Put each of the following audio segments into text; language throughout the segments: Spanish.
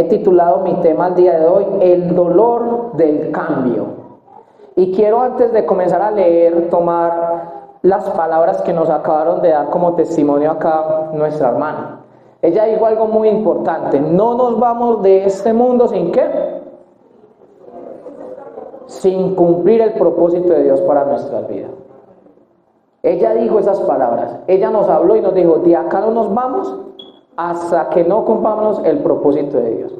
He titulado mi tema el día de hoy, el dolor del cambio. Y quiero, antes de comenzar a leer, tomar las palabras que nos acabaron de dar como testimonio acá nuestra hermana. Ella dijo algo muy importante: no nos vamos de este mundo sin ¿qué? Sin cumplir el propósito de Dios para nuestras vidas. Ella dijo esas palabras, ella nos habló y nos dijo: de acá no nos vamos hasta que no cumplamos el propósito de Dios.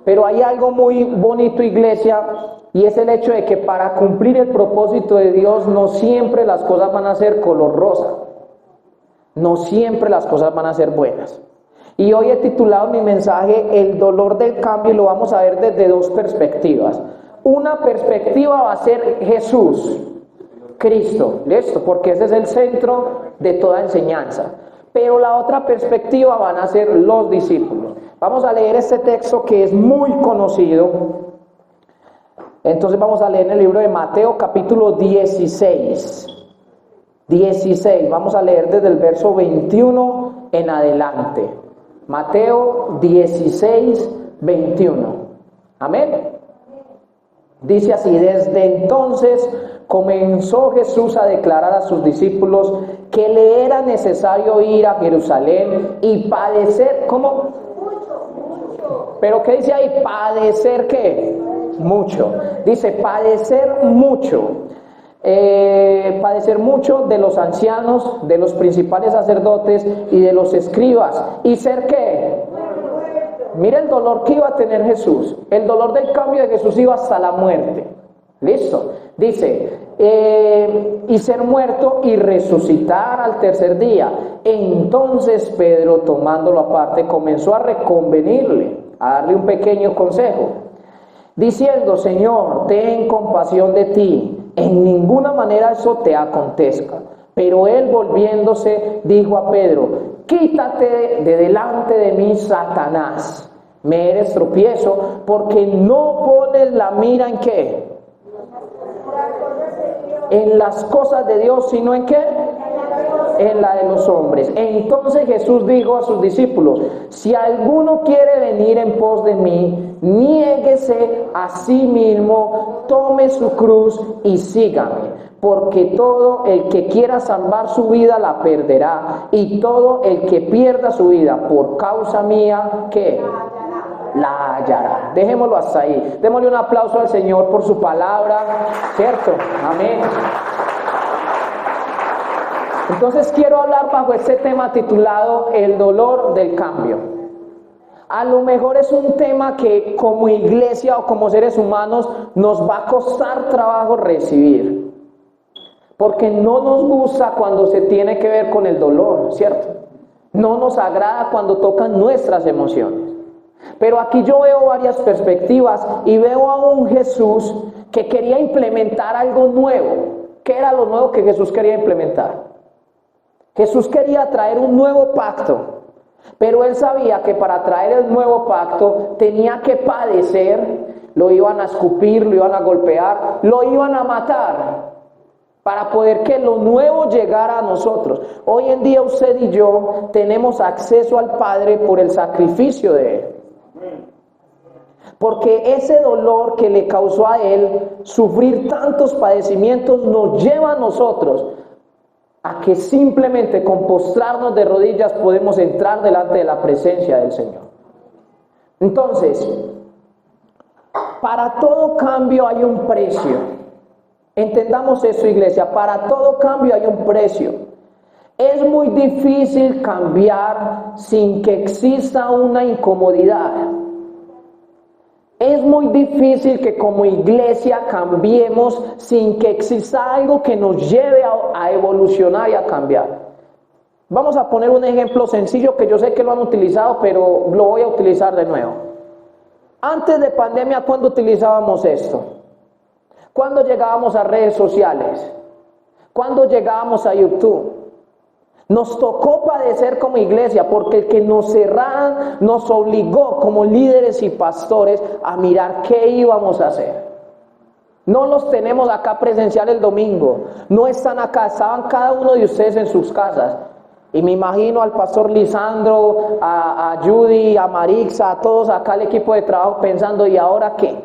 Pero hay algo muy bonito, iglesia, y es el hecho de que para cumplir el propósito de Dios no siempre las cosas van a ser color rosa, no siempre las cosas van a ser buenas. Y hoy he titulado mi mensaje el dolor del cambio, y lo vamos a ver desde dos perspectivas. Una perspectiva va a ser Jesús, Cristo, ¿listo? Porque ese es el centro de toda enseñanza. Pero la otra perspectiva van a ser los discípulos. Vamos a leer este texto que es muy conocido. Entonces vamos a leer en el libro de Mateo capítulo 16. Vamos a leer desde el verso 21 en adelante. Mateo 16, 21. Amén. Dice así: desde entonces comenzó Jesús a declarar a sus discípulos que le era necesario ir a Jerusalén y padecer, ¿cómo? ¿Pero qué dice ahí? ¿Padecer qué? Mucho. Dice padecer mucho. Padecer mucho de los ancianos, de los principales sacerdotes y de los escribas. ¿Y ser qué? Mira el dolor que iba a tener Jesús. El dolor del cambio de Jesús iba hasta la muerte. ¿Listo? Dice, y ser muerto y resucitar al tercer día. Entonces Pedro, tomándolo aparte, comenzó a reconvenirle, a darle un pequeño consejo, diciendo: Señor, ten compasión de ti, en ninguna manera eso te acontezca. Pero él, volviéndose, dijo a Pedro: quítate de delante de mí, Satanás, me eres tropiezo, porque no pones la mira en qué, en las cosas de Dios, sino en qué, en la de los hombres. Entonces Jesús dijo a sus discípulos: si alguno quiere venir en pos de mí, niéguese a sí mismo, tome su cruz y sígame. Porque todo el que quiera salvar su vida la perderá, y todo el que pierda su vida por causa mía, ¿qué? La hallará. Dejémoslo hasta ahí. Démosle un aplauso al Señor por su palabra, ¿cierto? Amén. Entonces quiero hablar bajo este tema titulado el dolor del cambio. A lo mejor es un tema que como iglesia o como seres humanos nos va a costar trabajo recibir, porque no nos gusta cuando se tiene que ver con el dolor, ¿cierto? No nos agrada cuando tocan nuestras emociones. Pero aquí yo veo varias perspectivas y veo a un Jesús que quería implementar algo nuevo. ¿Qué era lo nuevo que Jesús quería implementar? Jesús quería traer un nuevo pacto, pero él sabía que para traer el nuevo pacto tenía que padecer. Lo iban a escupir, lo iban a golpear, lo iban a matar, para poder que lo nuevo llegara a nosotros. Hoy en día usted y yo tenemos acceso al Padre por el sacrificio de Él. Porque ese dolor que le causó a Él sufrir tantos padecimientos nos lleva a nosotros a que simplemente con postrarnos de rodillas podemos entrar delante de la presencia del Señor. Entonces, para todo cambio hay un precio. Entendamos eso, iglesia. Para todo cambio hay un precio. Es muy difícil cambiar sin que exista una incomodidad. Es muy difícil que como iglesia cambiemos sin que exista algo que nos lleve a evolucionar y a cambiar. Vamos a poner un ejemplo sencillo que yo sé que lo han utilizado, pero lo voy a utilizar de nuevo. Antes de pandemia, ¿cuándo utilizábamos esto? ¿Cuándo llegábamos a redes sociales? ¿Cuándo llegábamos a YouTube? Nos tocó padecer como iglesia porque el que nos cerraran nos obligó como líderes y pastores a mirar qué íbamos a hacer. No los tenemos acá presencial el domingo, no están acá, estaban cada uno de ustedes en sus casas. Y me imagino al pastor Lisandro, a Judy, a Marixa, a todos acá el equipo de trabajo pensando, ¿y ahora qué?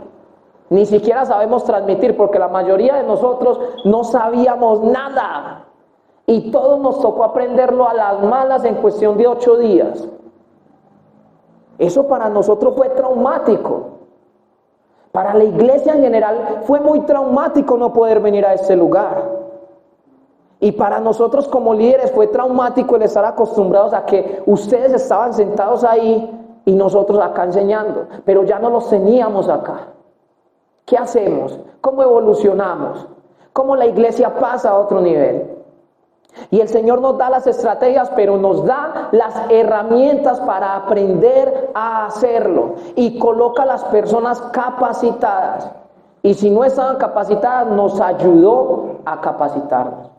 Ni siquiera sabemos transmitir porque la mayoría de nosotros no sabíamos nada. Y todo nos tocó aprenderlo a las malas en cuestión de 8 días. Eso para nosotros fue traumático. Para la iglesia en general fue muy traumático no poder venir a este lugar. Y para nosotros como líderes fue traumático el estar acostumbrados a que ustedes estaban sentados ahí y nosotros acá enseñando, pero ya no los teníamos acá. ¿Qué hacemos? ¿Cómo evolucionamos? ¿Cómo la iglesia pasa a otro nivel? Y el Señor nos da las estrategias, pero nos da las herramientas para aprender a hacerlo. Y coloca a las personas capacitadas. Y si no estaban capacitadas, nos ayudó a capacitarnos.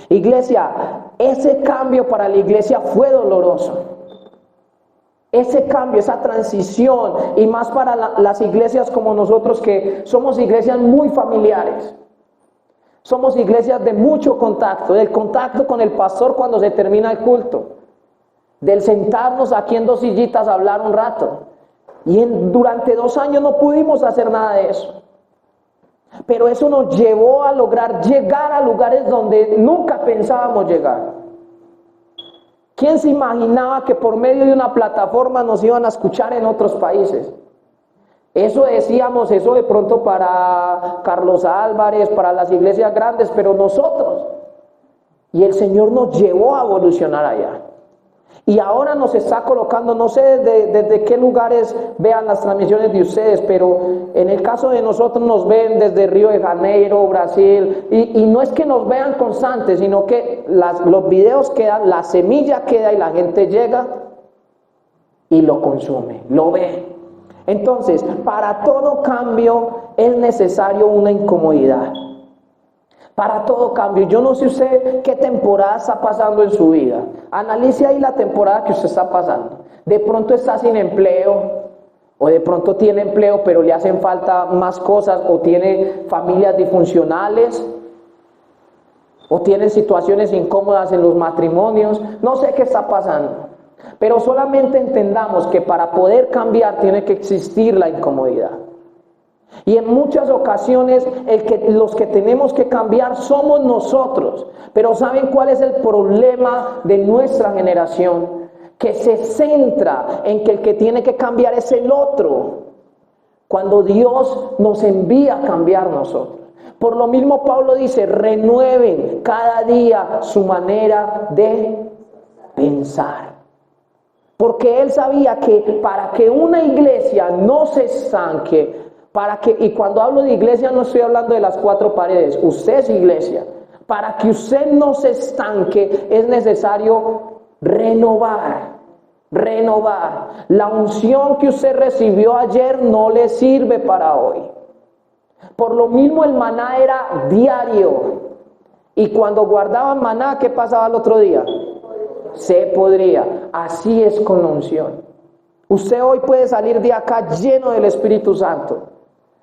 Iglesia, ese cambio para la iglesia fue doloroso. Ese cambio, esa transición, y más para las iglesias como nosotros, que somos iglesias muy familiares. Somos iglesias de mucho contacto, del contacto con el pastor cuando se termina el culto, del sentarnos aquí en 2 sillitas a hablar un rato. Y durante 2 años no pudimos hacer nada de eso. Pero eso nos llevó a lograr llegar a lugares donde nunca pensábamos llegar. ¿Quién se imaginaba que por medio de una plataforma nos iban a escuchar en otros países? Eso decíamos, eso de pronto para Carlos Álvarez, para las iglesias grandes, pero nosotros. Y el Señor nos llevó a evolucionar allá. Y ahora nos está colocando, no sé desde qué lugares vean las transmisiones de ustedes, pero en el caso de nosotros nos ven desde Río de Janeiro, Brasil, y no es que nos vean constantes, sino que los videos quedan, la semilla queda y la gente llega y lo consume, lo ve. Entonces, para todo cambio es necesario una incomodidad. Para todo cambio. Yo no sé usted qué temporada está pasando en su vida. Analice ahí la temporada que usted está pasando. De pronto está sin empleo, o de pronto tiene empleo pero le hacen falta más cosas, o tiene familias disfuncionales, o tiene situaciones incómodas en los matrimonios. No sé qué está pasando. Pero solamente entendamos que para poder cambiar tiene que existir la incomodidad. Y en muchas ocasiones los que tenemos que cambiar somos nosotros. Pero ¿saben cuál es el problema de nuestra generación? Que se centra en que el que tiene que cambiar es el otro, cuando Dios nos envía a cambiar nosotros. Por lo mismo Pablo dice, renueven cada día su manera de pensar. Porque él sabía que para que una iglesia no se estanque, y cuando hablo de iglesia no estoy hablando de las 4 paredes, usted es iglesia. Para que usted no se estanque es necesario renovar. La unción que usted recibió ayer no le sirve para hoy. Por lo mismo el maná era diario. Y cuando guardaban maná, ¿qué pasaba el otro día? Se podría. Así es con la unción. Usted hoy puede salir de acá lleno del Espíritu Santo,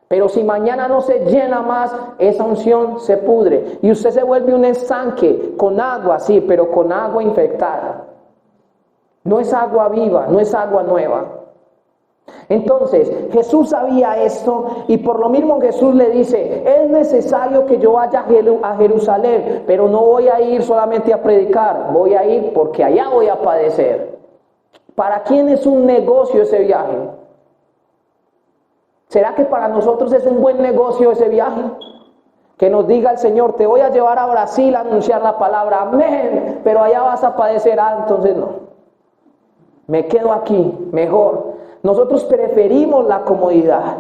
pero si mañana no se llena más, esa unción se pudre y usted se vuelve un estanque con agua, sí, pero con agua infectada. No es agua viva, no es agua nueva. Entonces Jesús sabía esto, y por lo mismo Jesús le dice, es necesario que yo vaya a Jerusalén, pero no voy a ir solamente a predicar, voy a ir porque allá voy a padecer. ¿Para quién es un negocio ese viaje? ¿Será que para nosotros es un buen negocio ese viaje? Que nos diga el Señor, te voy a llevar a Brasil a anunciar la palabra, amén, pero allá vas a padecer. Entonces no, me quedo aquí, mejor. Nosotros preferimos la comodidad,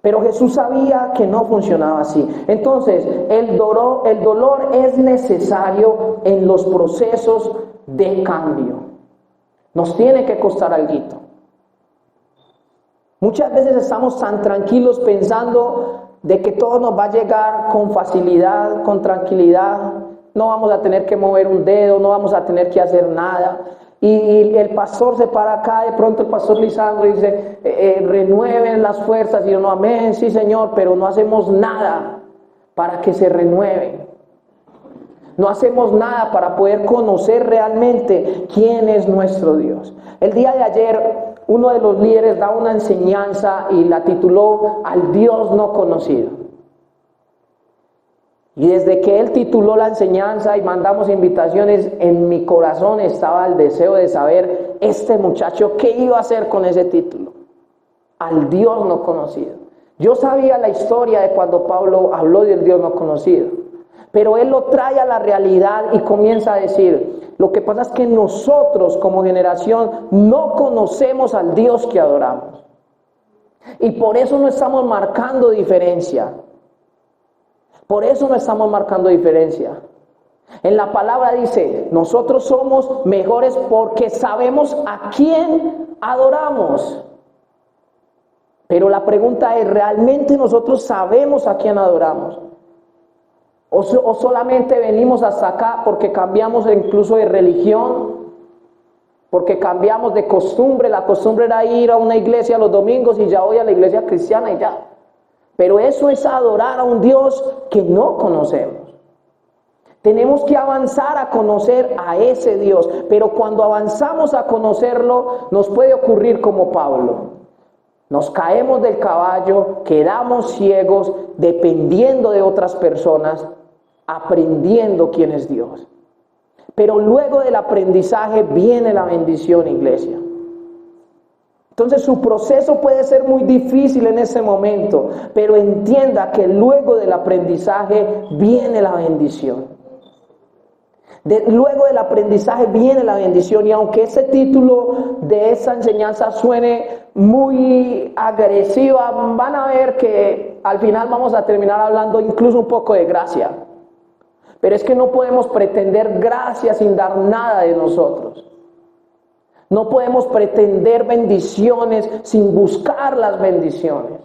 pero Jesús sabía que no funcionaba así. Entonces, el dolor es necesario en los procesos de cambio. Nos tiene que costar algo. Muchas veces estamos tan tranquilos pensando de que todo nos va a llegar con facilidad, con tranquilidad. No vamos a tener que mover un dedo, no vamos a tener que hacer nada. Y el pastor se para acá, de pronto el pastor Lisandro dice, renueven las fuerzas. Y yo, no, amén, sí Señor, pero no hacemos nada para que se renueven. No hacemos nada para poder conocer realmente quién es nuestro Dios. El día de ayer, uno de los líderes da una enseñanza y la tituló Al Dios no conocido. Y desde que él tituló la enseñanza y mandamos invitaciones, en mi corazón estaba el deseo de saber este muchacho qué iba a hacer con ese título. Al Dios no conocido. Yo sabía la historia de cuando Pablo habló del Dios no conocido, pero él lo trae a la realidad y comienza a decir, lo que pasa es que nosotros como generación no conocemos al Dios que adoramos. Y por eso no estamos marcando diferencia. Por eso no estamos marcando diferencia. En la palabra dice, nosotros somos mejores porque sabemos a quién adoramos. Pero la pregunta es, ¿realmente nosotros sabemos a quién adoramos? ¿O solamente venimos hasta acá porque cambiamos incluso de religión? Porque cambiamos de costumbre. La costumbre era ir a una iglesia los domingos y ya voy a la iglesia cristiana y ya. Pero eso es adorar a un Dios que no conocemos. Tenemos que avanzar a conocer a ese Dios. Pero cuando avanzamos a conocerlo, nos puede ocurrir como Pablo. Nos caemos del caballo, quedamos ciegos, dependiendo de otras personas, aprendiendo quién es Dios. Pero luego del aprendizaje viene la bendición, iglesia. Entonces su proceso puede ser muy difícil en ese momento, pero entienda que luego del aprendizaje viene la bendición. Luego del aprendizaje viene la bendición, y aunque ese título de esa enseñanza suene muy agresiva, van a ver que al final vamos a terminar hablando incluso un poco de gracia. Pero es que no podemos pretender gracia sin dar nada de nosotros. No podemos pretender bendiciones sin buscar las bendiciones.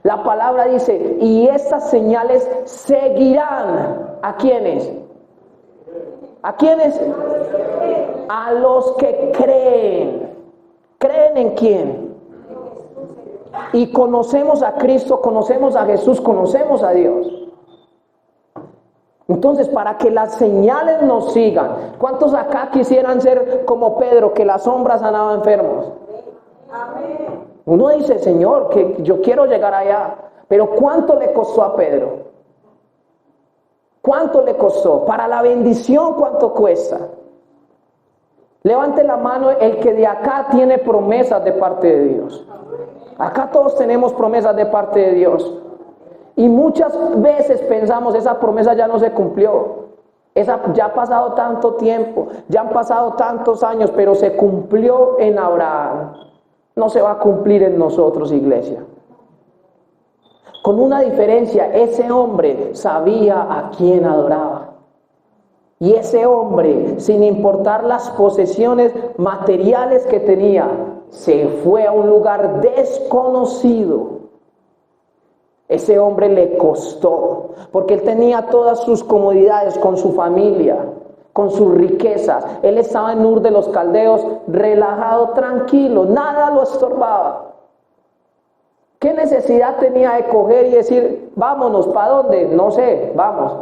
La palabra dice, y estas señales seguirán. ¿A quiénes? ¿A quiénes? A los que creen. ¿Creen en quién? Y conocemos a Cristo, conocemos a Jesús, conocemos a Dios. Entonces, para que las señales nos sigan, ¿cuántos acá quisieran ser como Pedro, que las sombras sanaban enfermos? Amén. Uno dice, Señor, que yo quiero llegar allá, pero ¿cuánto le costó a Pedro? ¿Cuánto le costó? Para la bendición, ¿cuánto cuesta? Levante la mano el que de acá tiene promesas de parte de Dios. Acá todos tenemos promesas de parte de Dios. Y muchas veces pensamos, esa promesa ya no se cumplió. Ya ha pasado tanto tiempo, ya han pasado tantos años, pero se cumplió en Abraham. No se va a cumplir en nosotros, iglesia. Con una diferencia, ese hombre sabía a quién adoraba. Y ese hombre, sin importar las posesiones materiales que tenía, se fue a un lugar desconocido. Ese hombre le costó, porque él tenía todas sus comodidades con su familia, con sus riquezas. Él estaba en Ur de los Caldeos, relajado, tranquilo, nada lo estorbaba. ¿Qué necesidad tenía de coger y decir, vámonos, ¿para dónde? No sé, vamos.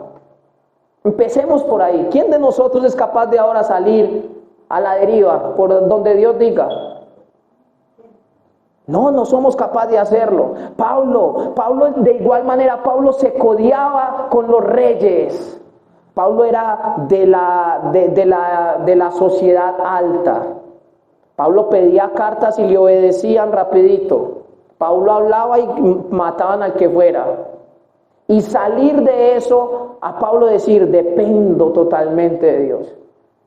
Empecemos por ahí. ¿Quién de nosotros es capaz de ahora salir a la deriva, por donde Dios diga? No somos capaces de hacerlo. Pablo de igual manera, Pablo se codeaba con los reyes. Pablo era de la sociedad alta. Pablo pedía cartas y le obedecían rapidito. Pablo hablaba y mataban al que fuera. Y salir de eso, a Pablo decir, dependo totalmente de Dios.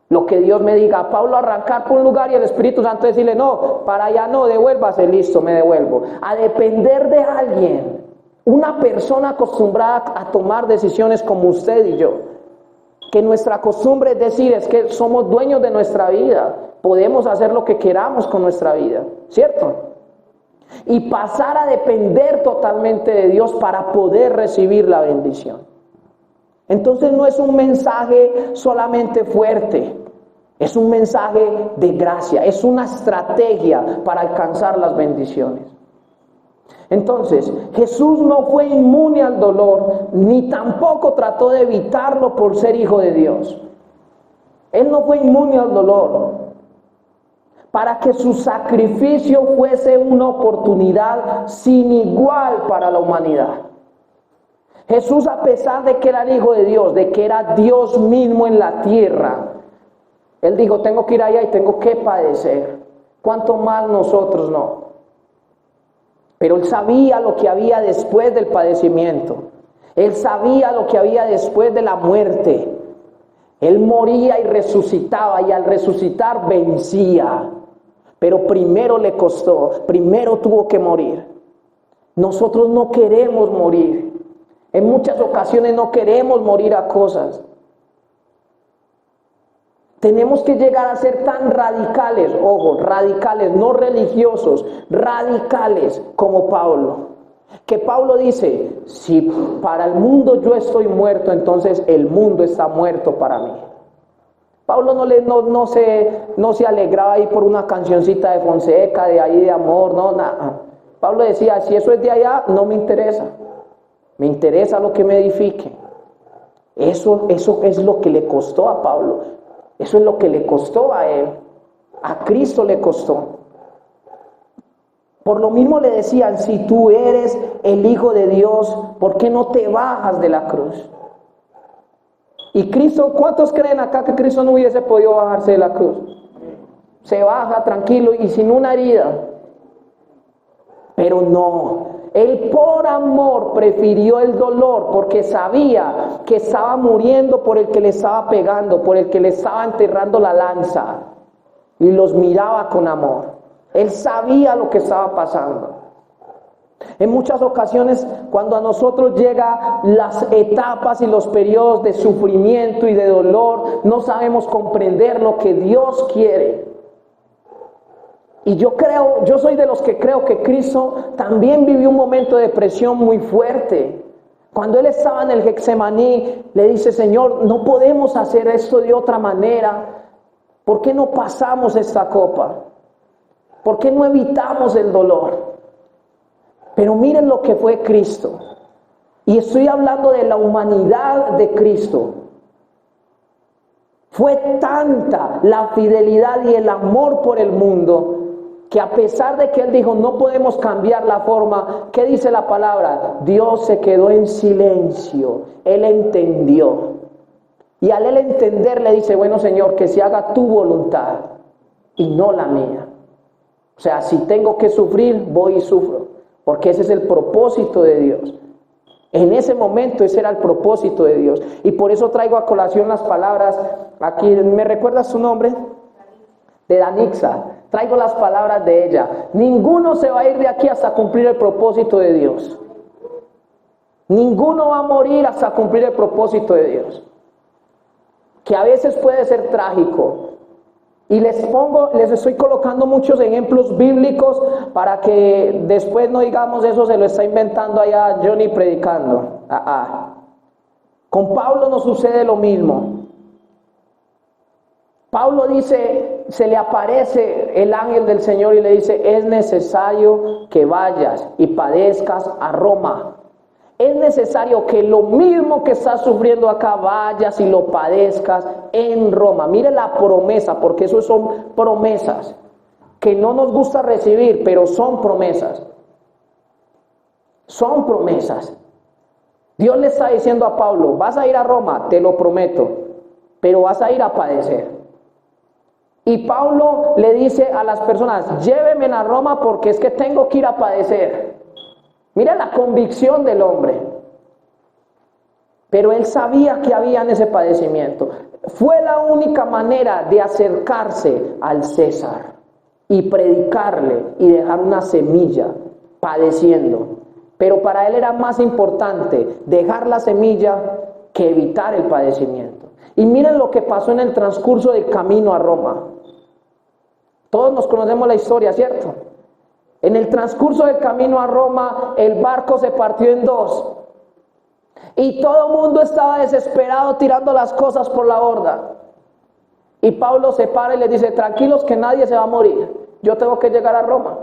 Lo que Dios me diga, a Pablo arrancar por un lugar y el Espíritu Santo decirle, no, para allá no, devuélvase, listo, me devuelvo. A depender de alguien, una persona acostumbrada a tomar decisiones como usted y yo. Que nuestra costumbre es decir, es que somos dueños de nuestra vida, podemos hacer lo que queramos con nuestra vida, ¿cierto? Y pasar a depender totalmente de Dios para poder recibir la bendición. Entonces no es un mensaje solamente fuerte, es un mensaje de gracia, es una estrategia para alcanzar las bendiciones. Entonces, Jesús no fue inmune al dolor, ni tampoco trató de evitarlo por ser hijo de Dios. Él no fue inmune al dolor, para que su sacrificio fuese una oportunidad sin igual para la humanidad. Jesús, a pesar de que era el Hijo de Dios, de que era Dios mismo en la tierra, Él dijo, tengo que ir allá y tengo que padecer. ¿Cuánto más nosotros no? Pero Él sabía lo que había después del padecimiento. Él sabía lo que había después de la muerte. Él moría y resucitaba, y al resucitar vencía. Pero primero le costó, primero tuvo que morir. Nosotros no queremos morir. En muchas ocasiones no queremos morir a cosas. Tenemos que llegar a ser tan radicales, ojo, radicales, no religiosos, radicales como Pablo. Que Pablo dice, si para el mundo yo estoy muerto, entonces el mundo está muerto para mí. Pablo no se alegraba ahí por una cancioncita de Fonseca, de ahí de amor, no, nada. Pablo decía, si eso es de allá, no me interesa. Me interesa lo que me edifique. Eso es lo que le costó a Pablo. Eso es lo que le costó a él. A Cristo le costó. Por lo mismo le decían, si tú eres el Hijo de Dios, ¿por qué no te bajas de la cruz? Y Cristo, ¿cuántos creen acá que Cristo no hubiese podido bajarse de la cruz? Se baja tranquilo y sin una herida. Pero no, Él por amor prefirió el dolor, porque sabía que estaba muriendo por el que le estaba pegando, por el que le estaba enterrando la lanza, y los miraba con amor. Él sabía lo que estaba pasando. En muchas ocasiones, cuando a nosotros llegan las etapas y los periodos de sufrimiento y de dolor, no sabemos comprender lo que Dios quiere. Y yo soy de los que creo que Cristo también vivió un momento de depresión muy fuerte. Cuando Él estaba en el Getsemaní, le dice, Señor, no podemos hacer esto de otra manera. ¿Por qué no pasamos esta copa? ¿Por qué no evitamos el dolor? Pero miren lo que fue Cristo. Y estoy hablando de la humanidad de Cristo. Fue tanta la fidelidad y el amor por el mundo, que a pesar de que Él dijo, no podemos cambiar la forma, ¿qué dice la palabra? Dios se quedó en silencio, Él entendió. Y al Él entender le dice, bueno Señor, que se haga tu voluntad y no la mía. O sea, si tengo que sufrir, voy y sufro, porque ese es el propósito de Dios. En ese momento ese era el propósito de Dios. Y por eso traigo a colación las palabras, aquí, ¿me recuerdas su nombre? De Danixa. Traigo las palabras de ella. Ninguno se va a ir de aquí hasta cumplir el propósito de Dios. Ninguno va a morir hasta cumplir el propósito de Dios. Que a veces puede ser trágico. Y les estoy colocando muchos ejemplos bíblicos para que después no digamos eso se lo está inventando allá Johnny predicando. Con Pablo no sucede lo mismo. Pablo dice, se le aparece el ángel del Señor y le dice, es necesario que vayas y padezcas a Roma. Es necesario que lo mismo que estás sufriendo acá vayas y lo padezcas en Roma. Mire la promesa, porque eso son promesas que no nos gusta recibir, pero son promesas. Son promesas. Dios le está diciendo a Pablo, vas a ir a Roma, te lo prometo, pero vas a ir a padecer. Y Pablo le dice a las personas, llévenme a Roma porque es que tengo que ir a padecer. Mira la convicción del hombre. Pero él sabía que había en ese padecimiento. Fue la única manera de acercarse al César y predicarle y dejar una semilla padeciendo. Pero para él era más importante dejar la semilla que evitar el padecimiento. Y miren lo que pasó en el transcurso del camino a Roma. Todos nos conocemos la historia, ¿cierto? En el transcurso del camino a Roma, el barco se partió en dos. Y todo el mundo estaba desesperado tirando las cosas por la borda. Y Pablo se para y les dice, tranquilos que nadie se va a morir. Yo tengo que llegar a Roma.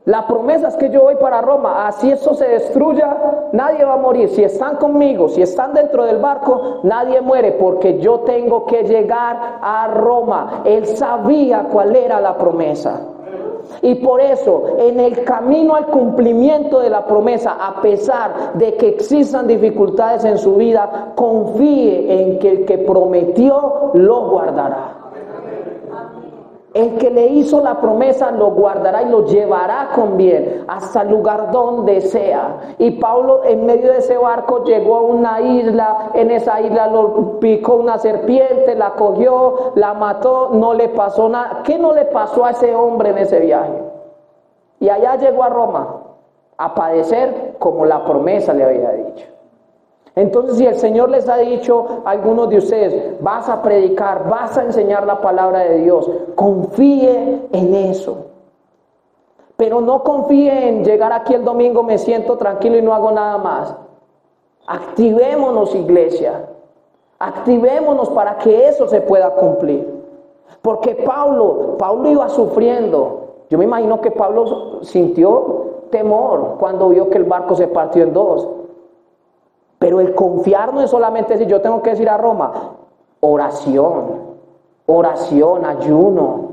La promesa es que yo voy para Roma, así eso se destruya, nadie va a morir. Si están conmigo, si están dentro del barco, nadie muere porque yo tengo que llegar a Roma. Él sabía cuál era la promesa. Y por eso, en el camino al cumplimiento de la promesa, a pesar de que existan dificultades en su vida, confíe en que el que prometió lo guardará. El que le hizo la promesa lo guardará y lo llevará con bien hasta el lugar donde sea. Y Pablo, en medio de ese barco, llegó a una isla. En esa isla lo picó una serpiente, la cogió, la mató, no le pasó nada. ¿Qué no le pasó a ese hombre en ese viaje? Y allá llegó a Roma a padecer como la promesa le había dicho. Entonces, si el Señor les ha dicho a algunos de ustedes, vas a predicar, vas a enseñar la palabra de Dios, confíe en eso. Pero no confíe en llegar aquí el domingo, me siento tranquilo y no hago nada más. Activémonos, iglesia. Activémonos para que eso se pueda cumplir. Porque Pablo iba sufriendo. Yo me imagino que Pablo sintió temor cuando vio que el barco se partió en dos. Pero el confiar no es solamente decir, yo tengo que ir a Roma. Oración, ayuno,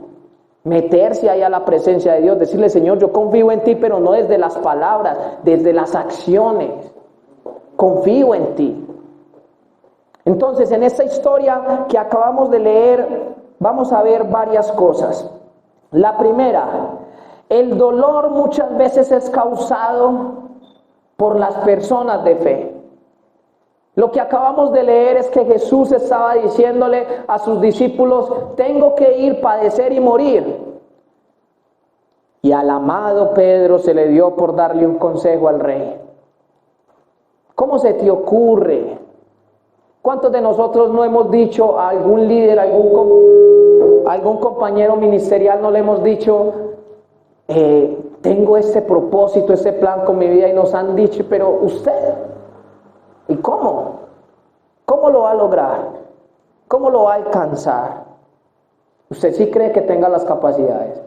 meterse ahí a la presencia de Dios, decirle, Señor, yo confío en ti, pero no desde las palabras, desde las acciones. Confío en ti. Entonces, en esta historia que acabamos de leer, vamos a ver varias cosas. La primera, el dolor muchas veces es causado por las personas de fe. Lo que acabamos de leer es que Jesús estaba diciéndole a sus discípulos, tengo que ir, padecer y morir. Y al amado Pedro se le dio por darle un consejo al rey. ¿Cómo se te ocurre? ¿Cuántos de nosotros no hemos dicho a algún líder, algún compañero ministerial, no le hemos dicho, tengo este propósito, este plan con mi vida, y nos han dicho, pero usted... ¿Y cómo? ¿Cómo lo va a lograr? ¿Cómo lo va a alcanzar? ¿Usted sí cree que tenga las capacidades?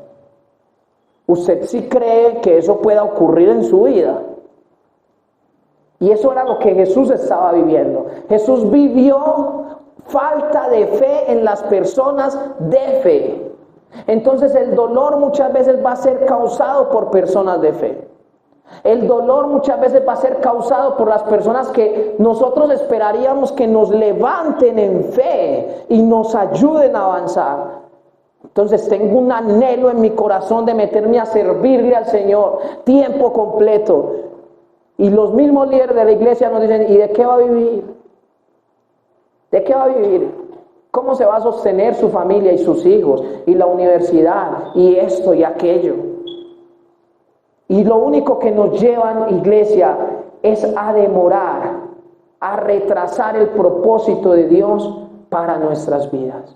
¿Usted sí cree que eso pueda ocurrir en su vida? Y eso era lo que Jesús estaba viviendo. Jesús vivió falta de fe en las personas de fe. Entonces el dolor muchas veces va a ser causado por personas de fe. El dolor muchas veces va a ser causado por las personas que nosotros esperaríamos que nos levanten en fe y nos ayuden a avanzar. Entonces tengo un anhelo en mi corazón de meterme a servirle al Señor tiempo completo. Y los mismos líderes de la iglesia nos dicen, ¿y de qué va a vivir? ¿De qué va a vivir? ¿Cómo se va a sostener su familia y sus hijos? Y la universidad, y esto y aquello. Y lo único que nos llevan, iglesia, es a demorar, a retrasar el propósito de Dios para nuestras vidas.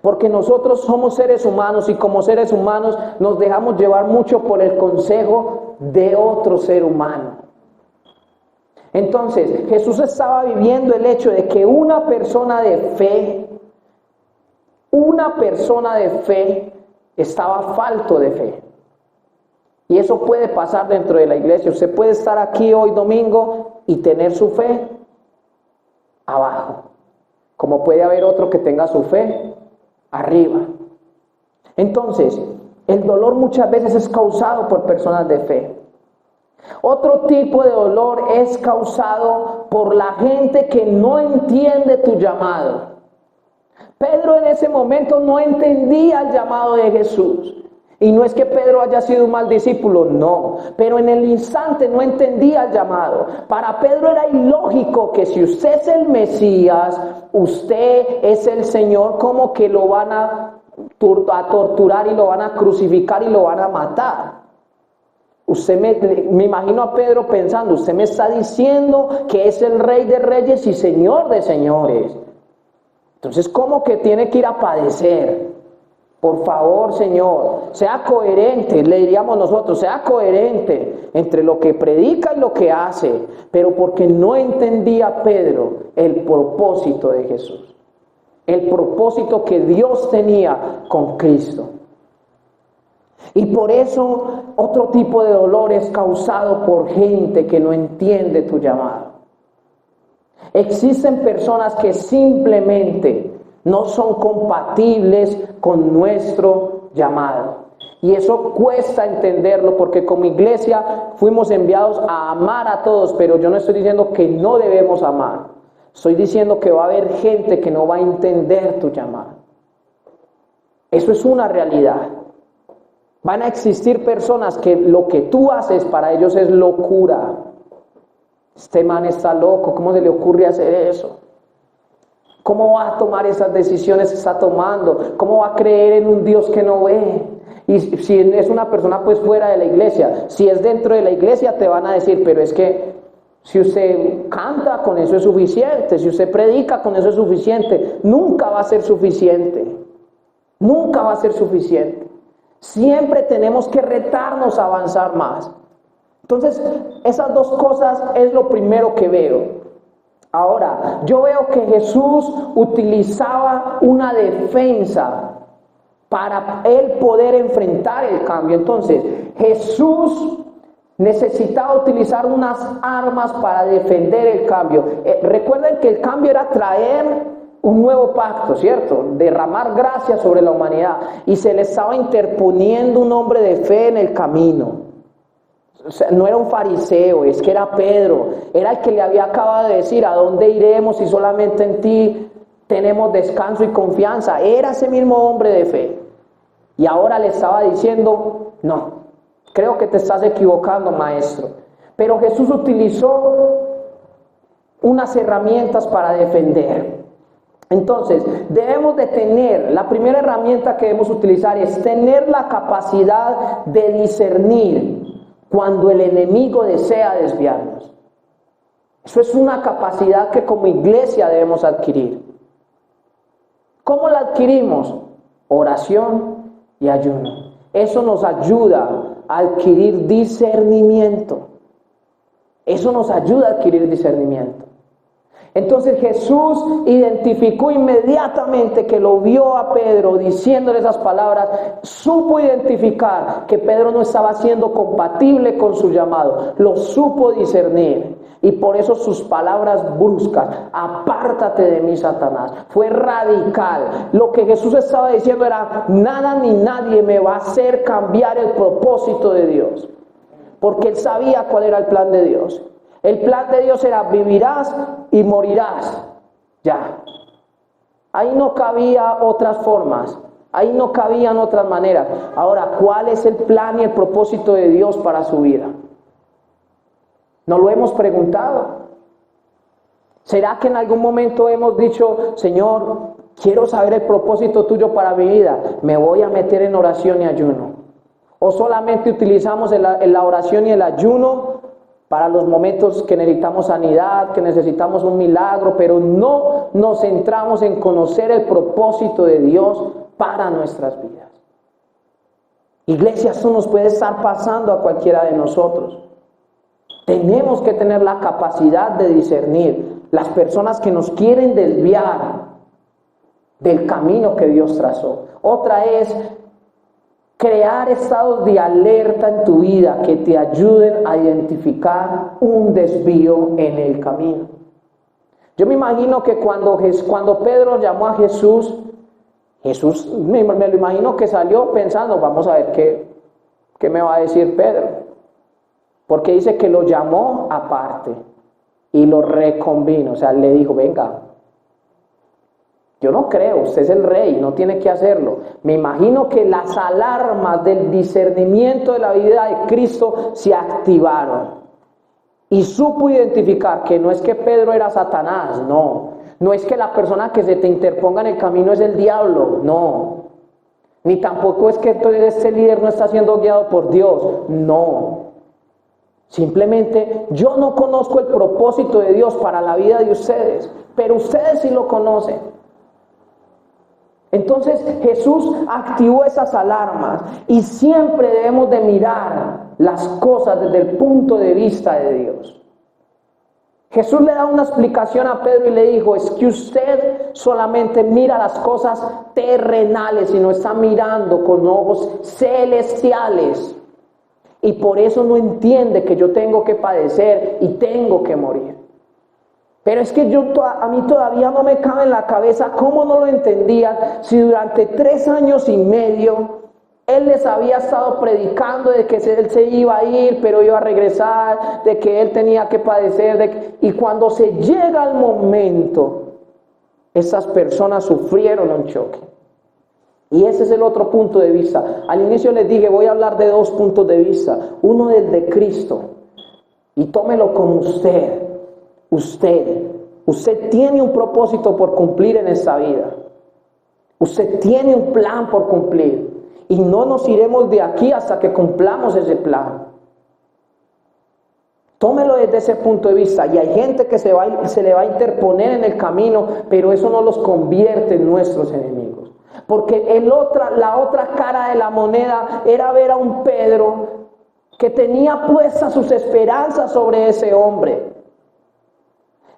Porque nosotros somos seres humanos y como seres humanos nos dejamos llevar mucho por el consejo de otro ser humano. Entonces, Jesús estaba viviendo el hecho de que una persona de fe estaba falto de fe. Y eso puede pasar dentro de la iglesia. Usted puede estar aquí hoy domingo y tener su fe abajo. Como puede haber otro que tenga su fe arriba. Entonces, el dolor muchas veces es causado por personas de fe. Otro tipo de dolor es causado por la gente que no entiende tu llamado. Pedro en ese momento no entendía el llamado de Jesús. Y no es que Pedro haya sido un mal discípulo, no. Pero en el instante no entendía el llamado. Para Pedro era ilógico que si usted es el Mesías, usted es el Señor, como que lo van a torturar y lo van a crucificar y lo van a matar. Me imagino a Pedro pensando, usted me está diciendo que es el Rey de Reyes y Señor de Señores. Entonces, ¿cómo que tiene que ir a padecer? Por favor, Señor, sea coherente, le diríamos nosotros, sea coherente entre lo que predica y lo que hace, pero porque no entendía Pedro el propósito de Jesús, el propósito que Dios tenía con Cristo. Y por eso otro tipo de dolor es causado por gente que no entiende tu llamado. Existen personas que simplemente no son compatibles con nuestro llamado. Y eso cuesta entenderlo porque como iglesia fuimos enviados a amar a todos, pero yo no estoy diciendo que no debemos amar. Estoy diciendo que va a haber gente que no va a entender tu llamado. Eso es una realidad. Van a existir personas que lo que tú haces para ellos es locura. Este man está loco, ¿cómo se le ocurre hacer eso? ¿Cómo va a tomar esas decisiones que está tomando? ¿Cómo va a creer en un Dios que no ve? Y si es una persona pues fuera de la iglesia, si es dentro de la iglesia te van a decir, pero es que si usted canta con eso es suficiente, si usted predica con eso es suficiente. Nunca va a ser suficiente, nunca va a ser suficiente. Siempre tenemos que retarnos a avanzar más. Entonces, esas dos cosas es lo primero que veo. Ahora, yo veo que Jesús utilizaba una defensa para él poder enfrentar el cambio. Entonces, Jesús necesitaba utilizar unas armas para defender el cambio. Recuerden que el cambio era traer un nuevo pacto, ¿cierto? Derramar gracia sobre la humanidad. Y se le estaba interponiendo un hombre de fe en el camino. O sea, no era un fariseo, es que era Pedro. Era el que le había acabado de decir, ¿a dónde iremos si solamente en ti tenemos descanso y confianza? Era ese mismo hombre de fe. Y ahora le estaba diciendo, no, creo que te estás equivocando, maestro. Pero Jesús utilizó unas herramientas para defender. Entonces, debemos de tener, la primera herramienta que debemos utilizar es tener la capacidad de discernir cuando el enemigo desea desviarnos. Eso es una capacidad que como iglesia debemos adquirir. ¿Cómo la adquirimos? Oración y ayuno. Eso nos ayuda a adquirir discernimiento. Eso nos ayuda a adquirir discernimiento. Entonces Jesús identificó inmediatamente que lo vio a Pedro diciéndole esas palabras, supo identificar que Pedro no estaba siendo compatible con su llamado, lo supo discernir y por eso sus palabras bruscas, apártate de mí, Satanás, fue radical. Lo que Jesús estaba diciendo era, nada ni nadie me va a hacer cambiar el propósito de Dios, porque él sabía cuál era el plan de Dios. El plan de Dios era vivirás y morirás. Ya. Ahí no cabía otras formas. Ahí no cabían otras maneras. Ahora, ¿cuál es el plan y el propósito de Dios para su vida? ¿No lo hemos preguntado? ¿Será que en algún momento hemos dicho, Señor, quiero saber el propósito tuyo para mi vida? Me voy a meter en oración y ayuno. ¿O solamente utilizamos la oración y el ayuno para los momentos que necesitamos sanidad, que necesitamos un milagro, pero no nos centramos en conocer el propósito de Dios para nuestras vidas? Iglesia, esto nos puede estar pasando a cualquiera de nosotros. Tenemos que tener la capacidad de discernir las personas que nos quieren desviar del camino que Dios trazó. Otra es crear estados de alerta en tu vida que te ayuden a identificar un desvío en el camino. Yo me imagino que cuando Pedro llamó a Jesús, me lo imagino que salió pensando, vamos a ver qué me va a decir Pedro. Porque dice que lo llamó aparte y lo reconvino, o sea, le dijo, venga, yo no creo, usted es el rey, no tiene que hacerlo. Me imagino que las alarmas del discernimiento de la vida de Cristo se activaron. Y supo identificar que no es que Pedro era Satanás, no. No es que la persona que se te interponga en el camino es el diablo, no. Ni tampoco es que este líder no está siendo guiado por Dios, no. Simplemente yo no conozco el propósito de Dios para la vida de ustedes, pero ustedes sí lo conocen. Entonces Jesús activó esas alarmas y siempre debemos de mirar las cosas desde el punto de vista de Dios. Jesús le da una explicación a Pedro y le dijo, es que usted solamente mira las cosas terrenales y no está mirando con ojos celestiales. Y por eso no entiende que yo tengo que padecer y tengo que morir. Pero es que a mí todavía no me cabe en la cabeza cómo no lo entendían si durante 3 años y medio Él les había estado predicando de que Él se iba a ir, pero iba a regresar, de que Él tenía que padecer. Y cuando se llega el momento, esas personas sufrieron un choque. Y ese es el otro punto de vista. Al inicio les dije, voy a hablar de 2 puntos de vista. Uno del de Cristo. Y tómelo como usted. Usted tiene un propósito por cumplir en esta vida. Usted tiene un plan por cumplir. Y no nos iremos de aquí hasta que cumplamos ese plan. Tómelo desde ese punto de vista. Y hay gente que se le va a interponer en el camino, pero eso no los convierte en nuestros enemigos. Porque la otra cara de la moneda era ver a un Pedro que tenía puestas sus esperanzas sobre ese hombre.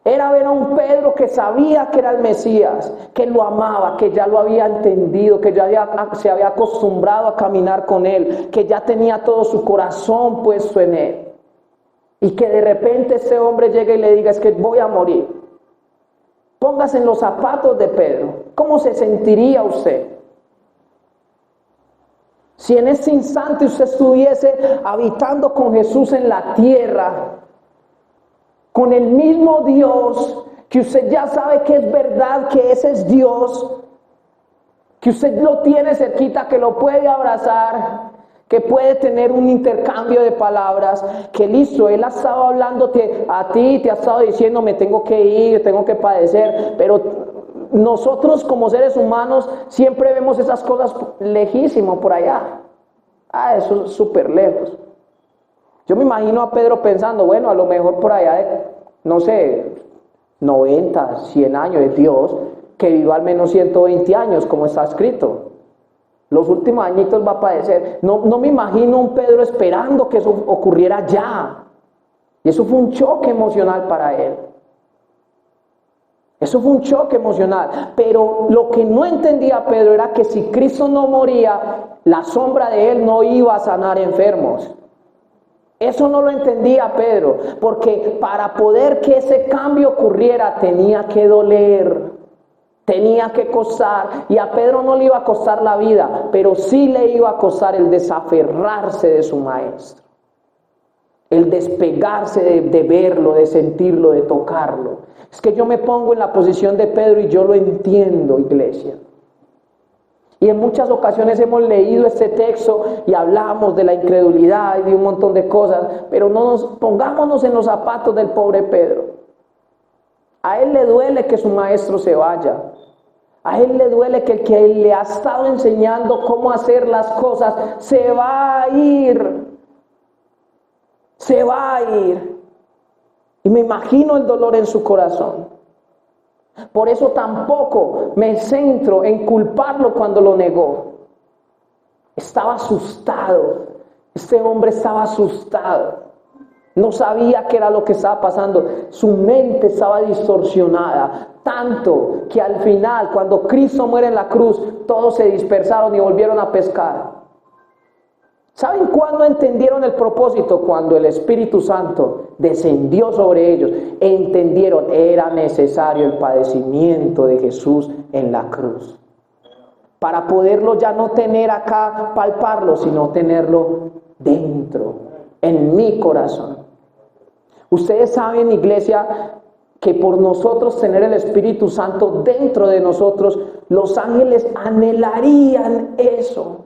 Era ver a un Pedro que sabía que era el Mesías, que lo amaba, que ya lo había entendido, que ya se había acostumbrado a caminar con él, que ya tenía todo su corazón puesto en él. Y que de repente ese hombre llegue y le diga, es que voy a morir. Póngase en los zapatos de Pedro. ¿Cómo se sentiría usted? Si en ese instante usted estuviese habitando con Jesús en la tierra, con el mismo Dios, que usted ya sabe que es verdad, que ese es Dios, que usted lo tiene cerquita, que lo puede abrazar, que puede tener un intercambio de palabras, que listo, Él ha estado hablándote a ti, te ha estado diciendo, me tengo que ir, tengo que padecer, pero nosotros como seres humanos siempre vemos esas cosas lejísimo por allá. Eso es súper lejos. Yo me imagino a Pedro pensando, bueno, a lo mejor por allá de, no sé, 90, 100 años de Dios, que viva al menos 120 años, como está escrito. Los últimos añitos va a padecer. No me imagino un Pedro esperando que eso ocurriera ya. Y eso fue un choque emocional para él. Eso fue un choque emocional. Pero lo que no entendía Pedro era que si Cristo no moría, la sombra de él no iba a sanar enfermos. Eso no lo entendía Pedro, porque para poder que ese cambio ocurriera tenía que doler, tenía que costar, y a Pedro no le iba a costar la vida, pero sí le iba a costar el desaferrarse de su maestro, el despegarse de verlo, de sentirlo, de tocarlo. Es que yo me pongo en la posición de Pedro y yo lo entiendo, iglesia. Y en muchas ocasiones hemos leído este texto y hablamos de la incredulidad y de un montón de cosas, pero pongámonos en los zapatos del pobre Pedro. A él le duele que su maestro se vaya. A él le duele que el que le ha estado enseñando cómo hacer las cosas se va a ir. Se va a ir. Y me imagino el dolor en su corazón. Por eso tampoco me centro en culparlo cuando lo negó. Estaba asustado. Este hombre estaba asustado. No sabía qué era lo que estaba pasando. Su mente estaba distorsionada. Tanto que al final, cuando Cristo muere en la cruz, todos se dispersaron y volvieron a pescar. ¿Saben cuándo entendieron el propósito? Cuando el Espíritu Santo descendió sobre ellos. Entendieron, era necesario el padecimiento de Jesús en la cruz. Para poderlo ya no tener acá, palparlo, sino tenerlo dentro, en mi corazón. Ustedes saben, iglesia, que por nosotros tener el Espíritu Santo dentro de nosotros, los ángeles anhelarían eso.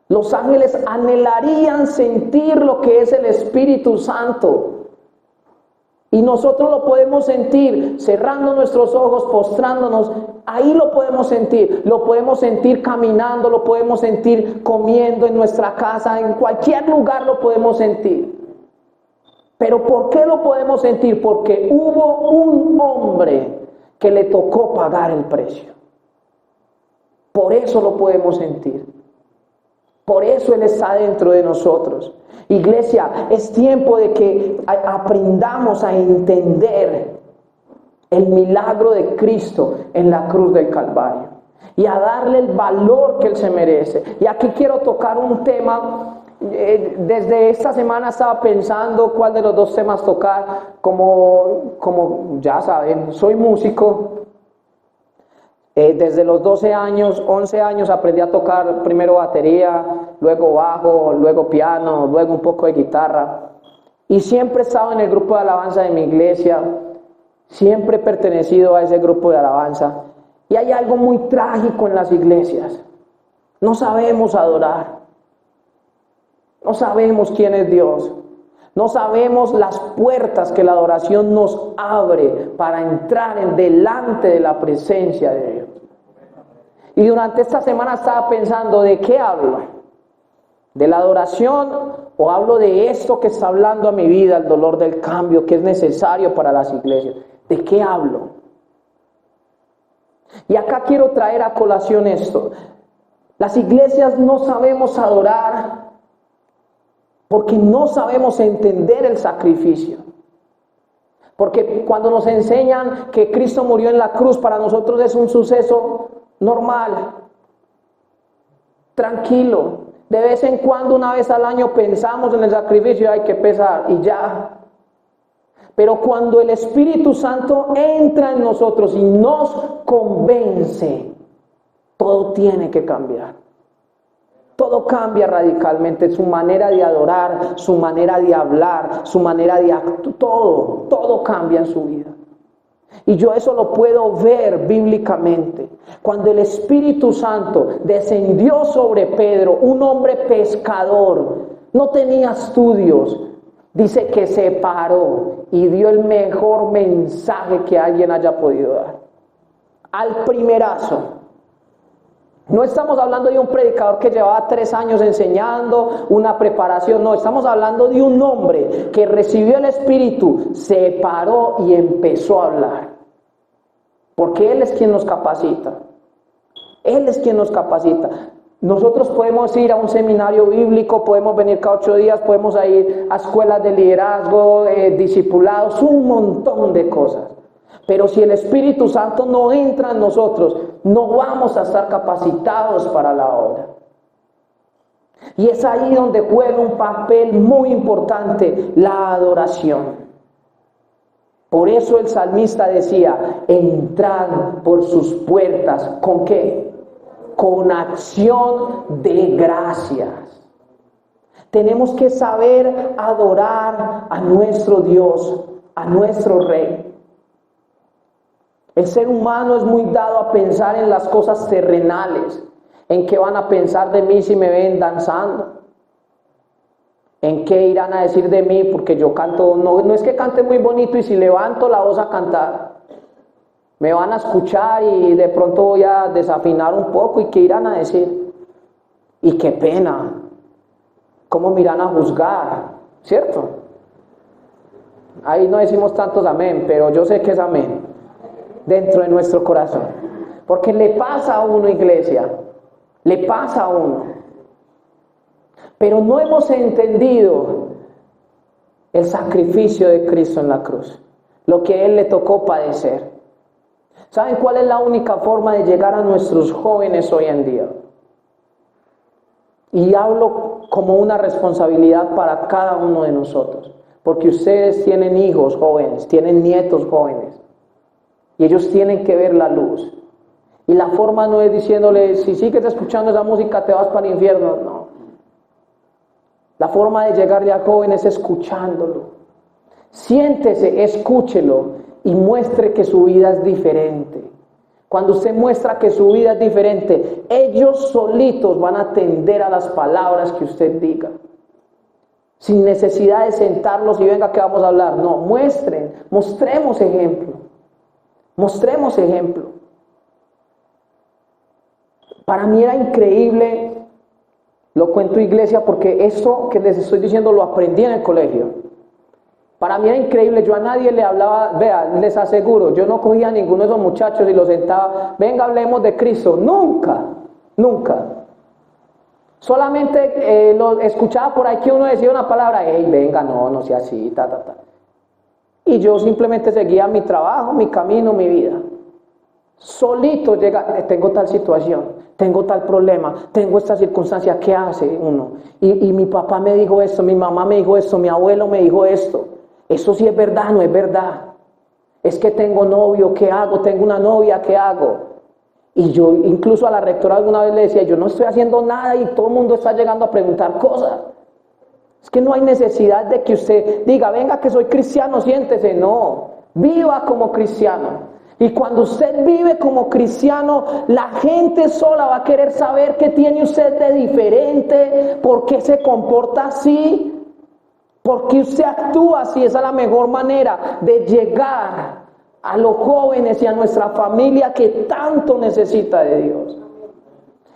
Los ángeles anhelarían sentir lo que es el Espíritu Santo. Y nosotros lo podemos sentir cerrando nuestros ojos, postrándonos. Ahí lo podemos sentir. Lo podemos sentir caminando, lo podemos sentir comiendo en nuestra casa, en cualquier lugar lo podemos sentir. Pero ¿por qué lo podemos sentir? Porque hubo un hombre que le tocó pagar el precio. Por eso lo podemos sentir. Por eso Él está dentro de nosotros. Iglesia, es tiempo de que aprendamos a entender el milagro de Cristo en la cruz del Calvario y a darle el valor que Él se merece. Y aquí quiero tocar un tema. Desde esta semana estaba pensando cuál de los dos temas tocar. Como ya saben, soy músico. Desde los 12 años, 11 años aprendí a tocar primero batería, luego bajo, luego piano, luego un poco de guitarra. Y siempre he estado en el grupo de alabanza de mi iglesia, siempre he pertenecido a ese grupo de alabanza. Y hay algo muy trágico en las iglesias. No sabemos adorar. No sabemos quién es Dios. No sabemos las puertas que la adoración nos abre para entrar delante de la presencia de Dios. Y durante esta semana estaba pensando, ¿de qué hablo? ¿De la adoración o hablo de esto que está hablando a mi vida, el dolor del cambio que es necesario para las iglesias? ¿De qué hablo? Y acá quiero traer a colación esto. Las iglesias no sabemos adorar porque no sabemos entender el sacrificio. Porque cuando nos enseñan que Cristo murió en la cruz, para nosotros es un suceso normal, tranquilo. De vez en cuando, una vez al año, pensamos en el sacrificio, hay que pesar y ya. Pero cuando el Espíritu Santo entra en nosotros y nos convence, todo tiene que cambiar. Todo cambia radicalmente, su manera de adorar, su manera de hablar, su manera de actuar, todo cambia en su vida. Y yo eso lo puedo ver bíblicamente. Cuando el Espíritu Santo descendió sobre Pedro, un hombre pescador, no tenía estudios, dice que se paró y dio el mejor mensaje que alguien haya podido dar. Al primerazo. No estamos hablando de un predicador que llevaba 3 años enseñando, una preparación, no, estamos hablando de un hombre que recibió el Espíritu, se paró y empezó a hablar. Porque Él es quien nos capacita. Él es quien nos capacita. Nosotros podemos ir a un seminario bíblico, podemos venir cada 8 días, podemos ir a escuelas de liderazgo, discipulados, un montón de cosas. Pero si el Espíritu Santo no entra en nosotros, no vamos a estar capacitados para la obra. Y es ahí donde juega un papel muy importante la adoración. Por eso el salmista decía, entrad por sus puertas, ¿con qué? Con acción de gracias. Tenemos que saber adorar a nuestro Dios, a nuestro Rey. El ser humano es muy dado a pensar en las cosas terrenales, en qué van a pensar de mí si me ven danzando, en qué irán a decir de mí porque yo canto, no es que cante muy bonito y si levanto la voz a cantar, me van a escuchar y de pronto voy a desafinar un poco y qué irán a decir. Y qué pena, cómo me irán a juzgar, ¿cierto? Ahí no decimos tantos amén, pero yo sé que es amén. Dentro de nuestro corazón, porque le pasa a uno, iglesia, le pasa a uno, pero no hemos entendido el sacrificio de Cristo en la cruz, lo que a Él le tocó padecer. ¿Saben cuál es la única forma de llegar a nuestros jóvenes hoy en día? Y hablo como una responsabilidad para cada uno de nosotros, porque ustedes tienen hijos jóvenes, tienen nietos jóvenes. Y ellos tienen que ver la luz. Y la forma no es diciéndole, si sigues escuchando esa música te vas para el infierno. No. La forma de llegarle a jóvenes es escuchándolo. Siéntese, escúchelo y muestre que su vida es diferente. Cuando usted muestra que su vida es diferente, ellos solitos van a atender a las palabras que usted diga. Sin necesidad de sentarlos y venga que vamos a hablar. No, mostremos ejemplo. Mostremos ejemplo. Para mí era increíble, lo cuento iglesia porque esto que les estoy diciendo lo aprendí en el colegio. Para mí era increíble, yo a nadie le hablaba, vean, les aseguro, yo no cogía a ninguno de esos muchachos y los sentaba, venga hablemos de Cristo, nunca. Solamente lo escuchaba por ahí que uno decía una palabra, hey, venga, no sea así, ta. Y yo simplemente seguía mi trabajo, mi camino, mi vida. Solito llega, tengo tal situación, tengo tal problema, tengo esta circunstancia, ¿qué hace uno? Y mi papá me dijo esto, mi mamá me dijo esto, mi abuelo me dijo esto. Eso sí es verdad, no es verdad. Es que tengo novio, ¿qué hago? Tengo una novia, ¿qué hago? Y yo incluso a la rectora alguna vez le decía, yo no estoy haciendo nada y todo el mundo está llegando a preguntar cosas. Es que no hay necesidad de que usted diga, venga que soy cristiano, siéntese. No, viva como cristiano. Y cuando usted vive como cristiano, la gente sola va a querer saber qué tiene usted de diferente, por qué se comporta así, por qué usted actúa así. Esa es la mejor manera de llegar a los jóvenes y a nuestra familia que tanto necesita de Dios.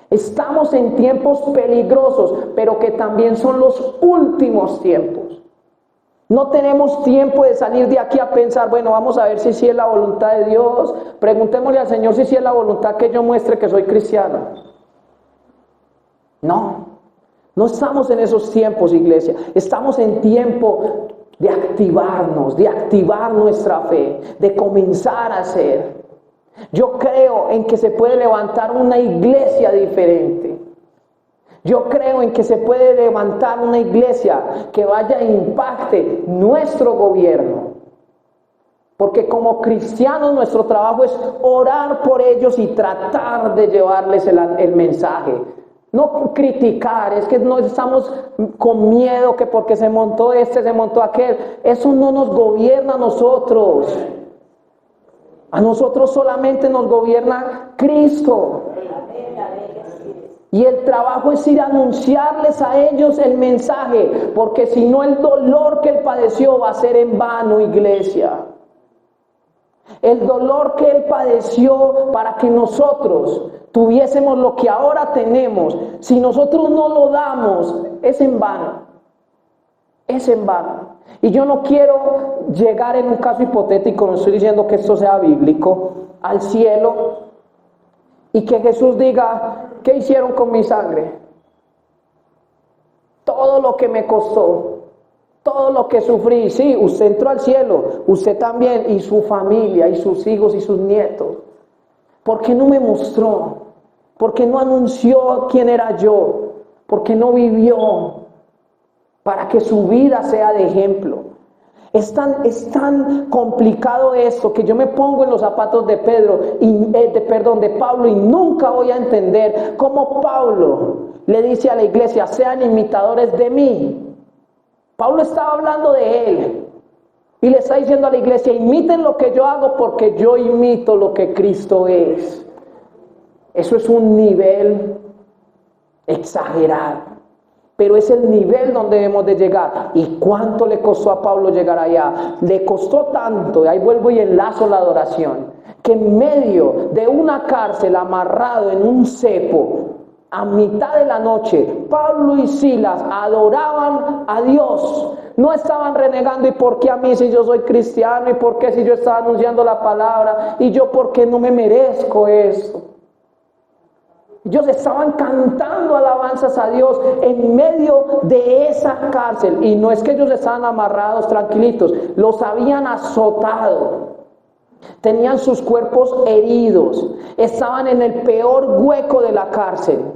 Estamos en tiempos peligrosos, pero que también son los últimos tiempos. No tenemos tiempo de salir de aquí a pensar, bueno, vamos a ver si sí es la voluntad de Dios. Preguntémosle al Señor si sí es la voluntad que yo muestre que soy cristiano. No estamos en esos tiempos, iglesia. Estamos en tiempo de activarnos, de activar nuestra fe, de comenzar a hacer. Yo creo en que se puede levantar una iglesia diferente. Yo creo en que se puede levantar una iglesia que vaya e impacte nuestro gobierno. Porque como cristianos nuestro trabajo es orar por ellos y tratar de llevarles el mensaje. No criticar, es que no estamos con miedo que porque se montó este, se montó aquel. Eso no nos gobierna a nosotros. A nosotros solamente nos gobierna Cristo. Y el trabajo es ir a anunciarles a ellos el mensaje, porque si no el dolor que Él padeció va a ser en vano, iglesia. El dolor que Él padeció para que nosotros tuviésemos lo que ahora tenemos, si nosotros no lo damos, es en vano. Es en vano. Y yo no quiero llegar en un caso hipotético, no estoy diciendo que esto sea bíblico, al cielo y que Jesús diga, ¿qué hicieron con mi sangre? Todo lo que me costó, todo lo que sufrí. Sí, usted entró al cielo, usted también, y su familia, y sus hijos, y sus nietos. ¿Por qué no me mostró? ¿Por qué no anunció quién era yo? ¿Por qué no vivió para que su vida sea de ejemplo? Es tan complicado esto que yo me pongo en los zapatos de de Pablo, y nunca voy a entender cómo Pablo le dice a la iglesia, sean imitadores de mí. Pablo estaba hablando de él y le está diciendo a la iglesia, imiten lo que yo hago porque yo imito lo que Cristo es. Eso es un nivel exagerado. Pero es el nivel donde debemos de llegar. ¿Y cuánto le costó a Pablo llegar allá? Le costó tanto, y ahí vuelvo y enlazo la adoración, que en medio de una cárcel, amarrado en un cepo, a mitad de la noche, Pablo y Silas adoraban a Dios. No estaban renegando, ¿y por qué a mí si yo soy cristiano? ¿Y por qué si yo estaba anunciando la palabra? ¿Y yo por qué no me merezco esto? Ellos estaban cantando alabanzas a Dios en medio de esa cárcel. Y no es que ellos estaban amarrados tranquilitos, los habían azotado. Tenían sus cuerpos heridos, estaban en el peor hueco de la cárcel.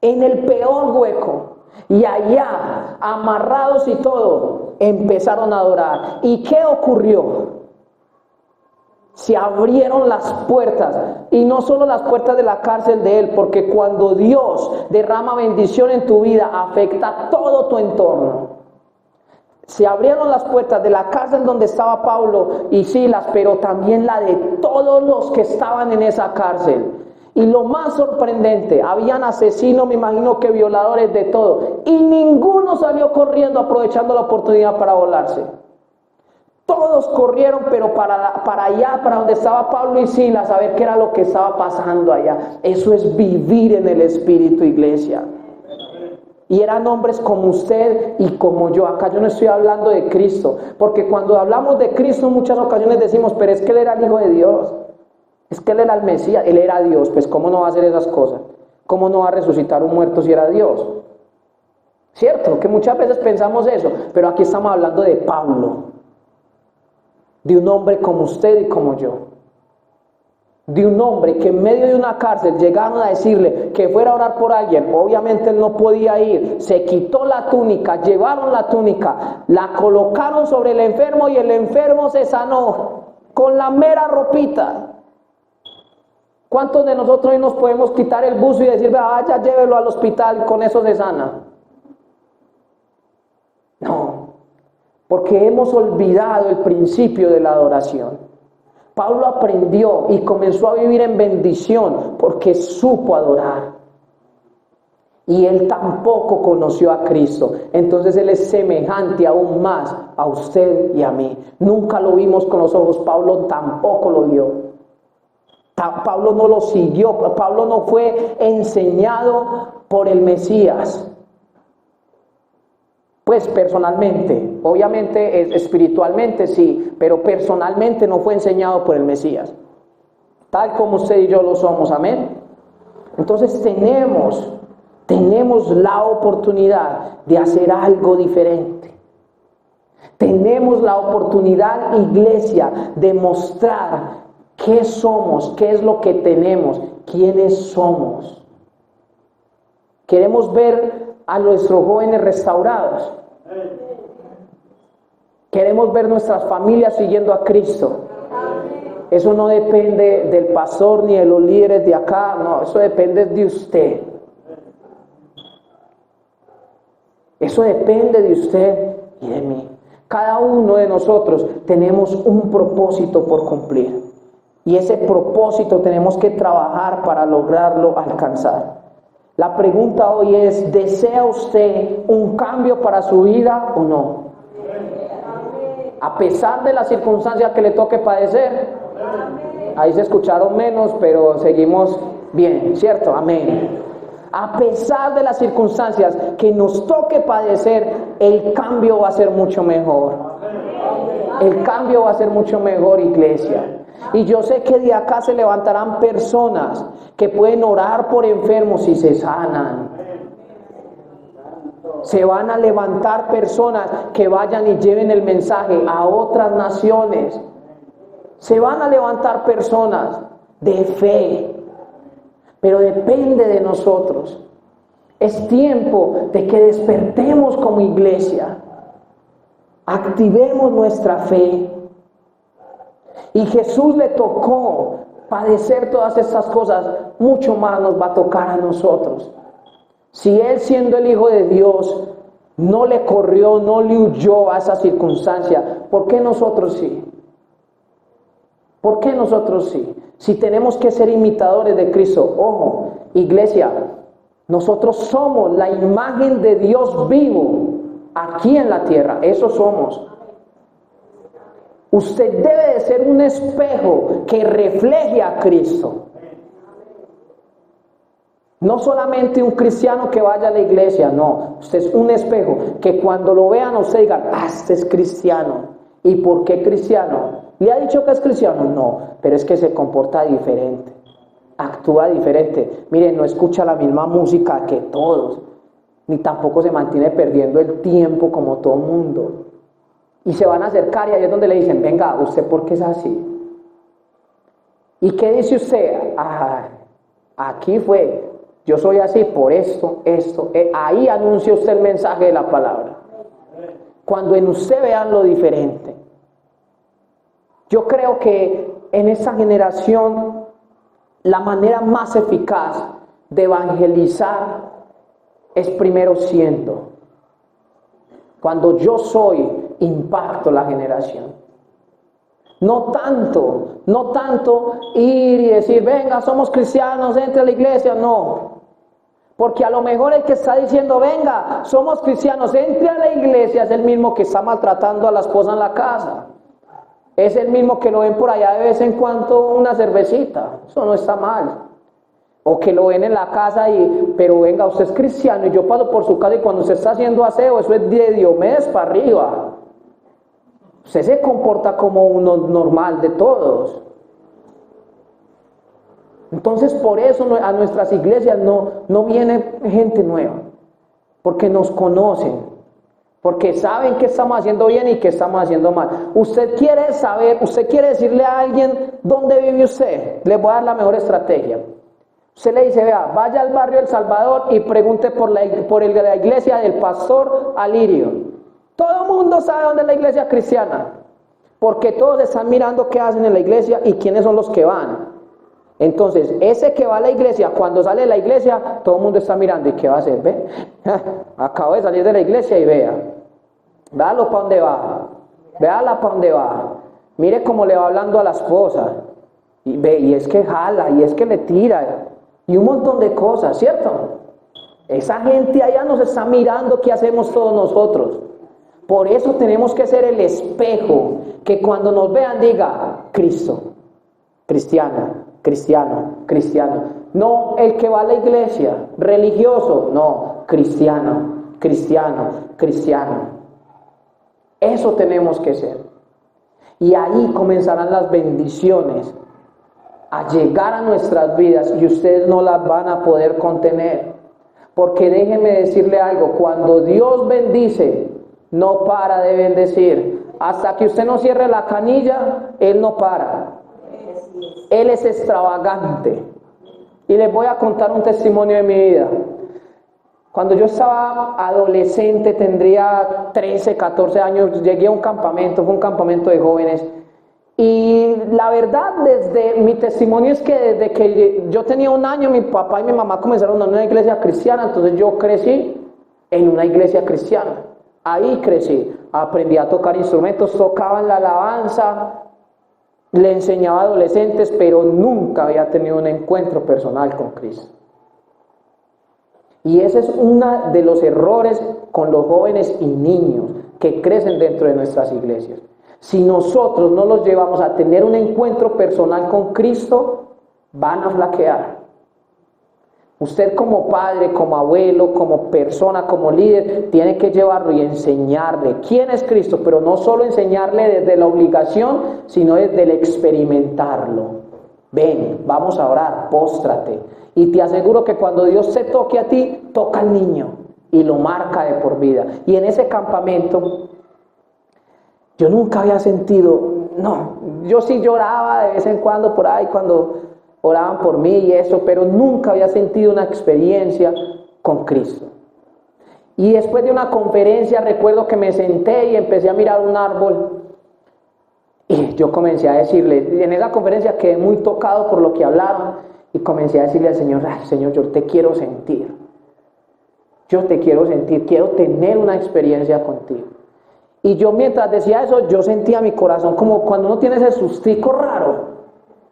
En el peor hueco. Y allá, amarrados y todo, empezaron a adorar. ¿Y qué ocurrió? Se abrieron las puertas, y no solo las puertas de la cárcel de él, porque cuando Dios derrama bendición en tu vida, afecta todo tu entorno. Se abrieron las puertas de la cárcel donde estaba Pablo y Silas, pero también la de todos los que estaban en esa cárcel. Y lo más sorprendente, habían asesinos, me imagino que violadores, de todo, y ninguno salió corriendo aprovechando la oportunidad para volarse. Todos corrieron, pero para allá, para donde estaba Pablo y Silas, a ver qué era lo que estaba pasando allá. Eso es vivir en el Espíritu, iglesia. Y eran hombres como usted y como yo. Acá yo no estoy hablando de Cristo, porque cuando hablamos de Cristo en muchas ocasiones decimos, pero es que Él era el Hijo de Dios, es que Él era el Mesías, Él era Dios, pues ¿cómo no va a hacer esas cosas? ¿cómo no va a resucitar un muerto si era Dios? ¿Cierto? Que muchas veces pensamos eso, pero aquí estamos hablando de Pablo, de un hombre como usted y como yo, de un hombre que en medio de una cárcel llegaron a decirle que fuera a orar por alguien. Obviamente él no podía ir, se quitó la túnica, llevaron la túnica, la colocaron sobre el enfermo y el enfermo se sanó con la mera ropita. ¿Cuántos de nosotros hoy nos podemos quitar el buzo y decir, vaya, llévelo al hospital, con eso se sana? No, porque hemos olvidado el principio de la adoración. Pablo aprendió y comenzó a vivir en bendición porque supo adorar. Y él tampoco conoció a Cristo. Entonces él es semejante aún más a usted y a mí. Nunca lo vimos con los ojos, Pablo tampoco lo vio. Pablo no lo siguió, Pablo no fue enseñado por el Mesías. Pues personalmente, obviamente espiritualmente sí, pero personalmente no fue enseñado por el Mesías, tal como usted y yo lo somos, amén. Entonces tenemos la oportunidad de hacer algo diferente. Tenemos la oportunidad, iglesia, de mostrar qué somos, qué es lo que tenemos, quiénes somos. Queremos ver a nuestros jóvenes restaurados. Queremos ver nuestras familias siguiendo a Cristo. Eso no depende del pastor ni de los líderes de acá, no, eso depende de usted. Eso depende de usted y de mí. Cada uno de nosotros tenemos un propósito por cumplir. Y ese propósito tenemos que trabajar para lograrlo alcanzar. La pregunta hoy es, ¿desea usted un cambio para su vida o no? A pesar de las circunstancias que le toque padecer. Ahí se escucharon menos, pero seguimos bien, ¿cierto? Amén. A pesar de las circunstancias que nos toque padecer, el cambio va a ser mucho mejor. El cambio va a ser mucho mejor, iglesia. Y yo sé que de acá se levantarán personas que pueden orar por enfermos y se sanan. Se van a levantar personas que vayan y lleven el mensaje a otras naciones. Se van a levantar personas de fe. Pero depende de nosotros. Es tiempo de que despertemos como iglesia. Activemos nuestra fe. Y Jesús le tocó padecer todas estas cosas, mucho más nos va a tocar a nosotros. Si Él, siendo el Hijo de Dios, no le corrió, no le huyó a esa circunstancia, ¿por qué nosotros sí? ¿Por qué nosotros sí? Si tenemos que ser imitadores de Cristo, ojo, iglesia, nosotros somos la imagen de Dios vivo aquí en la tierra, eso somos. Usted debe de ser un espejo que refleje a Cristo. No solamente un cristiano que vaya a la iglesia, no. Usted es un espejo que cuando lo vean usted diga, este es cristiano. ¿Y por qué cristiano? ¿Le ha dicho que es cristiano? No, pero es que se comporta diferente, actúa diferente. Miren, no escucha la misma música que todos, ni tampoco se mantiene perdiendo el tiempo como todo el mundo. Y se van a acercar y ahí es donde le dicen, venga, ¿usted por qué es así? ¿Y qué dice usted? Aquí fue, yo soy así por esto. Ahí anuncia usted el mensaje de la palabra. Cuando en usted vean lo diferente. Yo creo que en esta generación la manera más eficaz de evangelizar es primero siendo. Cuando yo soy, impacto la generación. No tanto ir y decir, venga, somos cristianos, entre a la iglesia, no. Porque a lo mejor el que está diciendo, venga, somos cristianos, entre a la iglesia, es el mismo que está maltratando a la esposa en la casa. Es el mismo que lo ven por allá de vez en cuando una cervecita. Eso no está mal. O que lo ven en la casa pero venga, usted es cristiano y yo paso por su casa y cuando usted está haciendo aseo, eso es de Diomedes para arriba. Usted se comporta como uno normal de todos. Entonces por eso a nuestras iglesias no viene gente nueva, porque nos conocen, porque saben qué estamos haciendo bien y qué estamos haciendo mal. Usted quiere saber, usted quiere decirle a alguien dónde vive usted, le voy a dar la mejor estrategia. Usted le dice, vea, vaya al barrio El Salvador y pregunte por la iglesia del pastor Alirio. Todo el mundo sabe dónde es la iglesia cristiana, porque todos están mirando qué hacen en la iglesia y quiénes son los que van. Entonces, ese que va a la iglesia, cuando sale de la iglesia, todo el mundo está mirando. ¿Y qué va a hacer? ¿Ve? Acabo de salir de la iglesia y vea. Véalo para dónde va. Véala para dónde va. Mire cómo le va hablando a la esposa. Y ve, y es que jala, y es que le tira. Y un montón de cosas, ¿cierto? Esa gente allá nos está mirando qué hacemos todos nosotros. Por eso tenemos que ser el espejo, que cuando nos vean diga, Cristo, cristiana, cristiano, cristiano. No el que va a la iglesia, religioso, no, cristiano, cristiano, cristiano. Eso tenemos que ser. Y ahí comenzarán las bendiciones a llegar a nuestras vidas y ustedes no las van a poder contener. Porque déjenme decirle algo, cuando Dios bendice, no para de bendecir. Hasta que usted no cierre la canilla, Él no para. Él es extravagante. Y les voy a contar un testimonio de mi vida. Cuando yo estaba adolescente, tendría 13, 14 años, llegué a un campamento, fue un campamento de jóvenes. Y la verdad, desde mi testimonio es que desde que yo tenía un año, mi papá y mi mamá comenzaron en una iglesia cristiana, entonces yo crecí en una iglesia cristiana. Ahí crecí, aprendí a tocar instrumentos, tocaba en la alabanza, le enseñaba a adolescentes, pero nunca había tenido un encuentro personal con Cristo. Y ese es uno de los errores con los jóvenes y niños que crecen dentro de nuestras iglesias. Si nosotros no los llevamos a tener un encuentro personal con Cristo, van a flaquear. Usted como padre, como abuelo, como persona, como líder, tiene que llevarlo y enseñarle quién es Cristo, pero no solo enseñarle desde la obligación, sino desde el experimentarlo. Ven, vamos a orar, póstrate. Y te aseguro que cuando Dios se toque a ti, toca al niño y lo marca de por vida. Y en ese campamento, yo nunca había sentido, yo sí lloraba de vez en cuando por ahí, cuando oraban por mí y eso, pero nunca había sentido una experiencia con Cristo. Y después de una conferencia, recuerdo que me senté y empecé a mirar un árbol. Y yo comencé a decirle, en esa conferencia quedé muy tocado por lo que hablaron, y comencé a decirle al Señor, ay Señor, yo te quiero sentir. Yo te quiero sentir, quiero tener una experiencia contigo. Y yo mientras decía eso, yo sentía mi corazón como cuando uno tiene ese sustico raro.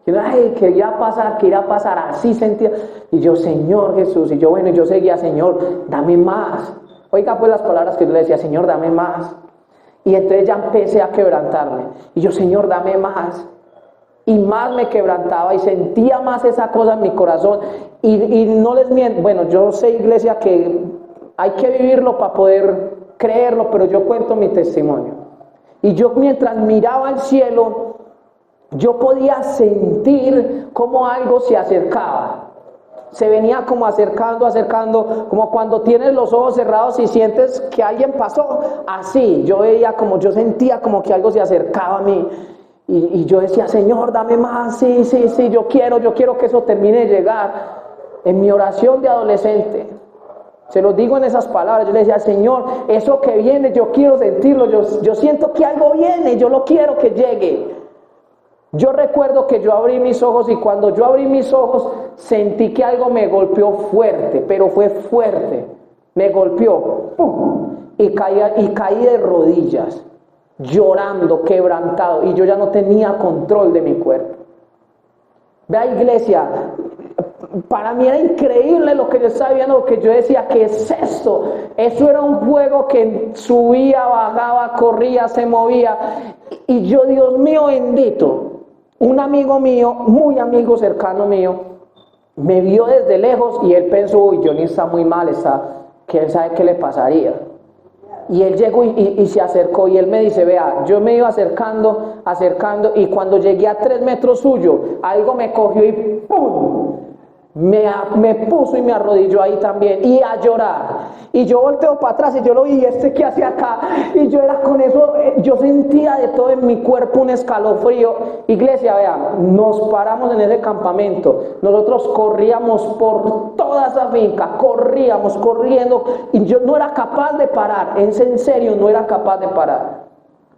Ay, que irá a pasar, así sentía. Y yo, Señor Jesús, y yo, bueno, yo seguía, Señor, dame más. Oiga pues las palabras que yo le decía, Señor, dame más. Y entonces ya empecé a quebrantarme. Y yo, Señor, dame más. Y más me quebrantaba y sentía más esa cosa en mi corazón. Y no les miento, bueno, yo sé, iglesia, que hay que vivirlo para poder creerlo, pero yo cuento mi testimonio. Y yo mientras miraba al cielo, yo podía sentir como algo se acercaba. Se venía como acercando, como cuando tienes los ojos cerrados y sientes que alguien pasó. Así, yo sentía como que algo se acercaba a mí. Y yo decía, Señor, dame más, sí, yo quiero que eso termine de llegar. En mi oración de adolescente, se lo digo en esas palabras, yo le decía, Señor, eso que viene, yo quiero sentirlo, yo siento que algo viene, yo lo quiero que llegue. Yo recuerdo que yo abrí mis ojos y cuando yo abrí mis ojos sentí que algo me golpeó fuerte, pero fue fuerte, me golpeó, ¡pum! Y caí de rodillas, llorando, quebrantado, y yo ya no tenía control de mi cuerpo. Vea, iglesia, para mí era increíble lo que yo estaba viendo, lo que yo decía, ¿qué es esto? Eso era un fuego que subía, bajaba, corría, se movía, y yo, Dios mío bendito, un amigo mío, muy amigo cercano mío, me vio desde lejos y él pensó, uy, Johnny está muy mal, quién sabe qué le pasaría. Y él llegó y se acercó y él me dice, vea, yo me iba acercando, y cuando llegué a 3 metros suyo, algo me cogió y ¡pum! Me puso y me arrodilló ahí también y a llorar. Y yo volteo para atrás y yo lo vi, ¿y este qué hace acá? Y yo era con eso, yo sentía de todo en mi cuerpo un escalofrío. Iglesia, vean, nos paramos en ese campamento, nosotros corríamos por toda esa finca, corríamos, corriendo, y yo no era capaz de parar, en serio, no era capaz de parar.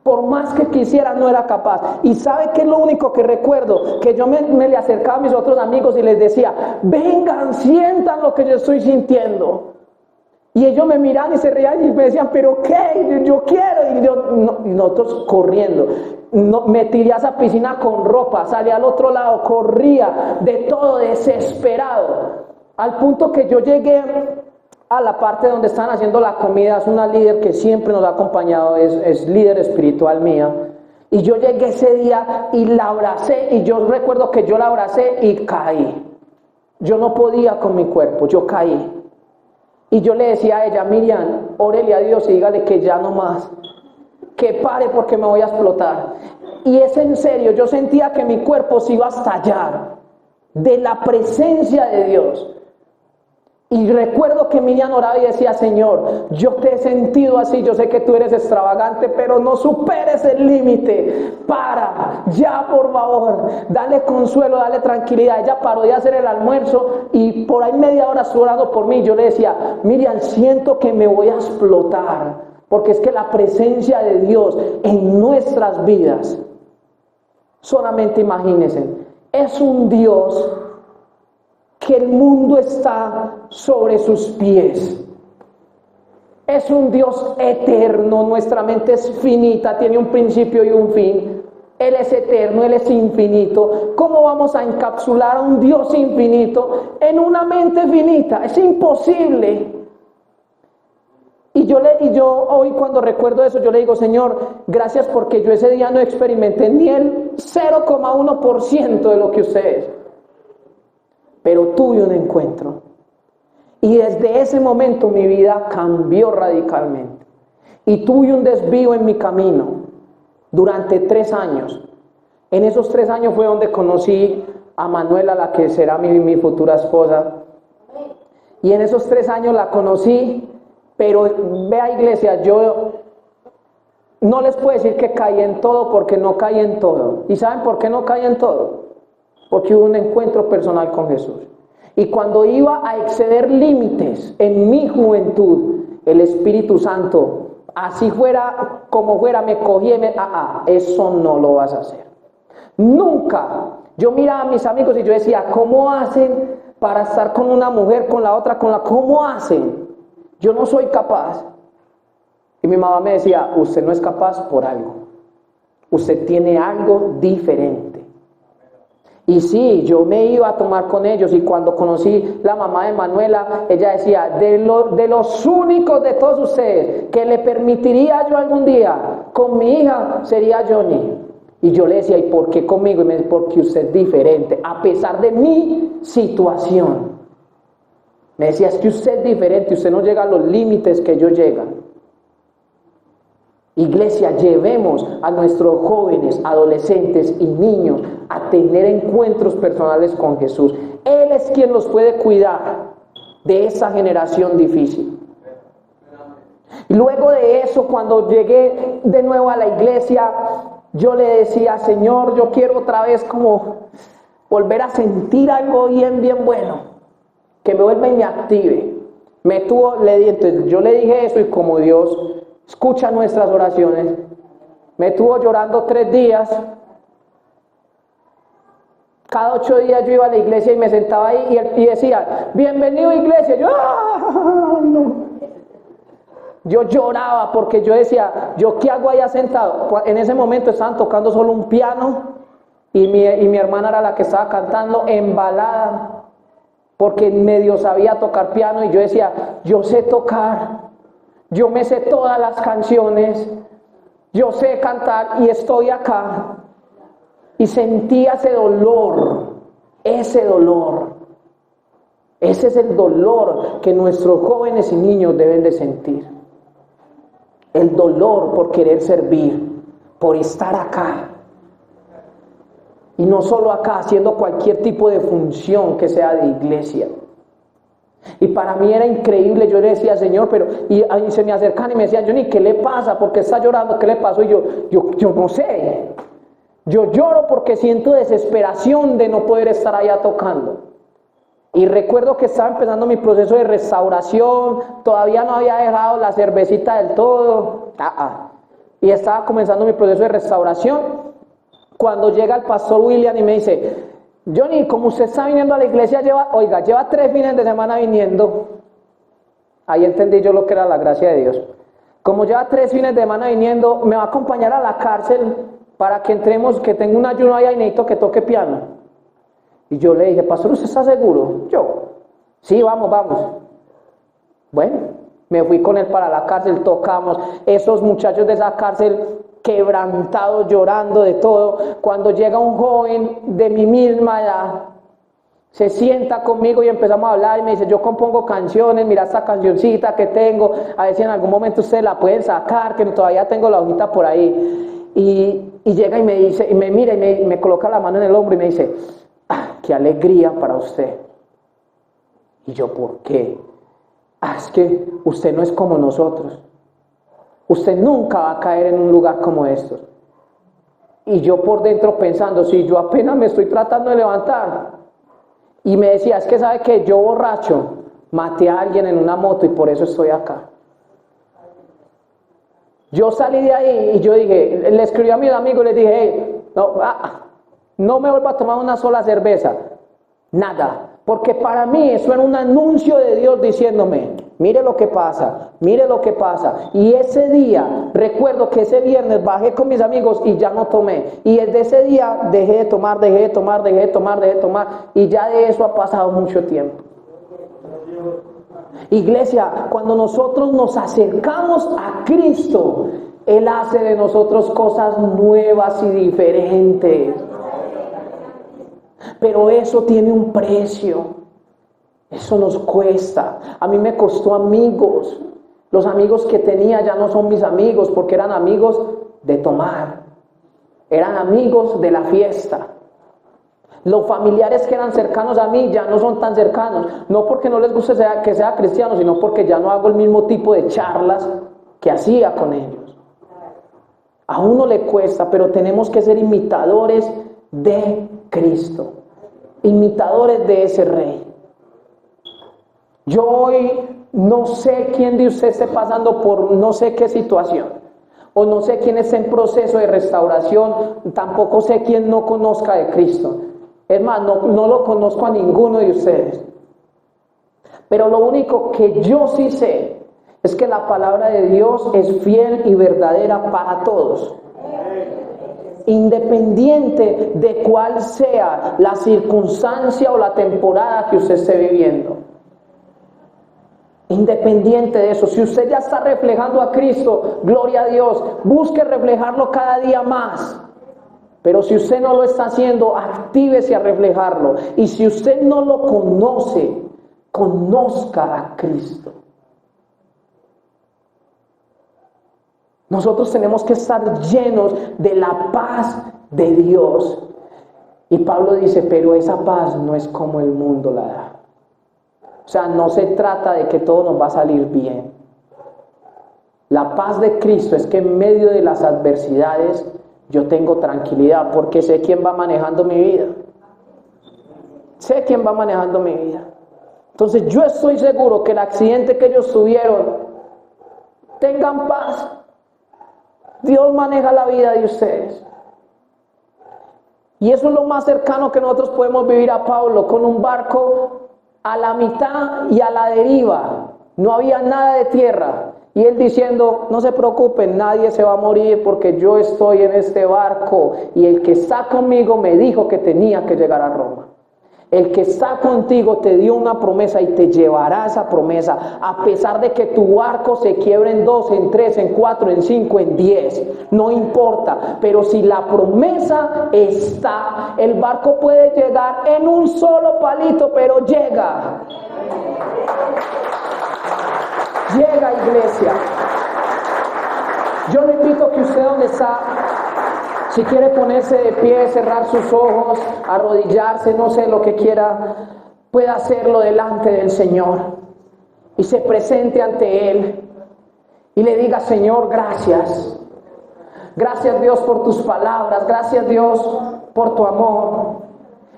Por más que quisiera, no era capaz. ¿Y sabe qué es lo único que recuerdo? Que yo me le acercaba a mis otros amigos y les decía, vengan, sientan lo que yo estoy sintiendo. Y ellos me miraban y se reían y me decían, ¿pero qué? Yo quiero. Y nosotros corriendo. Me tiré a esa piscina con ropa, salí al otro lado, corría de todo, desesperado. Al punto que yo llegué a la parte donde están haciendo la comida. Es una líder que siempre nos ha acompañado, es líder espiritual mía. Y yo llegué ese día y la abracé, y yo recuerdo que yo la abracé y caí. Yo no podía con mi cuerpo, yo caí. Y yo le decía a ella, Miriam, órele a Dios y dígale que ya no más, que pare porque me voy a explotar. Y es en serio, yo sentía que mi cuerpo se iba a estallar de la presencia de Dios. Y recuerdo que Miriam oraba y decía, Señor, yo te he sentido así, yo sé que tú eres extravagante, pero no superes el límite. Para, ya por favor, dale consuelo, dale tranquilidad. Ella paró de hacer el almuerzo y por ahí media hora estuvo orando por mí. Yo le decía, Miriam, siento que me voy a explotar, porque es que la presencia de Dios en nuestras vidas, solamente imagínense, es un Dios que el mundo está sobre sus pies. Es un Dios eterno, nuestra mente es finita, tiene un principio y un fin. Él es eterno, Él es infinito. ¿Cómo vamos a encapsular a un Dios infinito en una mente finita? Es imposible. Y yo hoy cuando recuerdo eso, yo le digo, Señor, gracias porque yo ese día no experimenté ni el 0,1% de lo que usted es. Pero tuve un encuentro y desde ese momento mi vida cambió radicalmente y tuve un desvío en mi camino durante 3 años. En esos 3 años fue donde conocí a Manuela, la que será mi futura esposa, y en esos 3 años la conocí. Pero vea, iglesia, yo no les puedo decir que caí en todo, porque no caí en todo. ¿Y saben por qué no caí en todo? Porque hubo un encuentro personal con Jesús. Y cuando iba a exceder límites en mi juventud, el Espíritu Santo, así fuera como fuera, me cogía y eso no lo vas a hacer. Nunca. Yo miraba a mis amigos y yo decía, ¿cómo hacen para estar con una mujer, con la otra, cómo hacen? Yo no soy capaz. Y mi mamá me decía, usted no es capaz por algo. Usted tiene algo diferente. Y sí, yo me iba a tomar con ellos, y cuando conocí la mamá de Manuela, ella decía, de los únicos de todos ustedes que le permitiría yo algún día con mi hija, sería Johnny. Y yo le decía, ¿y por qué conmigo? Y me dice, porque usted es diferente, a pesar de mi situación. Me decía, es que usted es diferente, usted no llega a los límites que yo llego. Iglesia, llevemos a nuestros jóvenes, adolescentes y niños a tener encuentros personales con Jesús. Él es quien los puede cuidar de esa generación difícil. Y luego de eso, cuando llegué de nuevo a la iglesia, yo le decía, Señor, yo quiero otra vez como volver a sentir algo bien bueno, que me vuelva y me active. Entonces yo le dije eso, y como Dios escucha nuestras oraciones, me tuvo llorando 3 días. Cada 8 días yo iba a la iglesia y me sentaba ahí y decía, bienvenido iglesia. Yo lloraba porque yo decía, ¿yo qué hago allá sentado? En ese momento estaban tocando solo un piano y mi hermana era la que estaba cantando en balada, porque medio sabía tocar piano, y yo decía, yo sé tocar, yo me sé todas las canciones, yo sé cantar, y estoy acá. Y sentía ese dolor. Ese es el dolor que nuestros jóvenes y niños deben de sentir. el dolor por querer servir, por estar acá. Y no solo acá, haciendo cualquier tipo de función que sea de iglesia. Y para mí era increíble, yo le decía, Señor, pero, y se me acercan y me decían, Johnny, ¿qué le pasa? ¿Por qué está llorando? ¿Qué le pasó? Y yo no sé. Yo lloro porque siento desesperación de no poder estar allá tocando. Y recuerdo que estaba empezando mi proceso de restauración, todavía no había dejado la cervecita del todo, y estaba comenzando mi proceso de restauración, cuando llega el pastor William y me dice, Johnny, como usted está viniendo a la iglesia, lleva 3 fines de semana viniendo. Ahí entendí yo lo que era la gracia de Dios. Como lleva 3 fines de semana viniendo, me va a acompañar a la cárcel para que entremos, que tengo un ayuno allá y necesito que toque piano. Y yo le dije, pastor, ¿usted está seguro? Sí, vamos. Bueno, me fui con él para la cárcel, tocamos. Esos muchachos de esa cárcel quebrantados, llorando de todo. Cuando llega un joven de mi misma edad, se sienta conmigo y empezamos a hablar y me dice, yo compongo canciones, mira esta cancioncita que tengo, a ver si en algún momento ustedes la pueden sacar, que todavía tengo la hojita por ahí. Y llega y me dice, y me mira y me coloca la mano en el hombro y me dice, qué alegría para usted. Y yo, ¿por qué? Es que usted no es como nosotros. Usted nunca va a caer en un lugar como estos. Y yo por dentro pensando, si yo apenas me estoy tratando de levantar. Y me decía, es que sabe que yo borracho maté a alguien en una moto y por eso estoy acá. Yo salí de ahí y yo dije, le escribí a mis amigos y les dije, hey, no me vuelvo a tomar una sola cerveza, nada, porque para mí eso era un anuncio de Dios diciéndome, mire lo que pasa, y ese día, recuerdo que ese viernes bajé con mis amigos y ya no tomé, y desde ese día dejé de tomar, y ya de eso ha pasado mucho tiempo. Iglesia, cuando nosotros nos acercamos a Cristo, Él hace de nosotros cosas nuevas y diferentes. Pero eso tiene un precio. Eso nos cuesta. A mí me costó amigos. Los amigos que tenía ya no son mis amigos porque eran amigos de tomar. Eran amigos de la fiesta. Los familiares que eran cercanos a mí ya no son tan cercanos. No porque no les guste que sea cristiano, sino porque ya no hago el mismo tipo de charlas que hacía con ellos. A uno le cuesta, pero tenemos que ser imitadores de Cristo. Imitadores de ese Rey. Yo hoy no sé quién de ustedes esté pasando por no sé qué situación, o no sé quién esté en proceso de restauración, tampoco sé quién no conozca de Cristo. Es más, no lo conozco a ninguno de ustedes. Pero lo único que yo sí sé es que la palabra de Dios es fiel y verdadera para todos. Independiente de cuál sea la circunstancia o la temporada que usted esté viviendo. Independiente de eso, si usted ya está reflejando a Cristo, gloria a Dios, busque reflejarlo cada día más. Pero si usted no lo está haciendo, actívese a reflejarlo. Y si usted no lo conoce, conozca a Cristo. Nosotros tenemos que estar llenos de la paz de Dios. Y Pablo dice, pero esa paz no es como el mundo la da. O sea, no se trata de que todo nos va a salir bien. La paz de Cristo es que en medio de las adversidades yo tengo tranquilidad porque sé quién va manejando mi vida. Sé quién va manejando mi vida. Entonces yo estoy seguro que el accidente que ellos tuvieron, tengan paz. Dios maneja la vida de ustedes. Y eso es lo más cercano que nosotros podemos vivir a Pablo, con un barco a la mitad y a la deriva. No había nada de tierra. Y él diciendo, no se preocupen, nadie se va a morir porque yo estoy en este barco. Y el que está conmigo me dijo que tenía que llegar a Roma. El que está contigo te dio una promesa y te llevará esa promesa, a pesar de que tu barco se quiebre en 2, en 3, en 4, en 5, en 10. No importa, pero si la promesa está, el barco puede llegar en un solo palito, pero llega. Llega, iglesia. Yo le invito a que usted donde está, si quiere ponerse de pie, cerrar sus ojos, arrodillarse, no sé lo que quiera, pueda hacerlo delante del Señor y se presente ante Él y le diga: Señor, gracias. Gracias, Dios, por tus palabras. Gracias, Dios, por tu amor.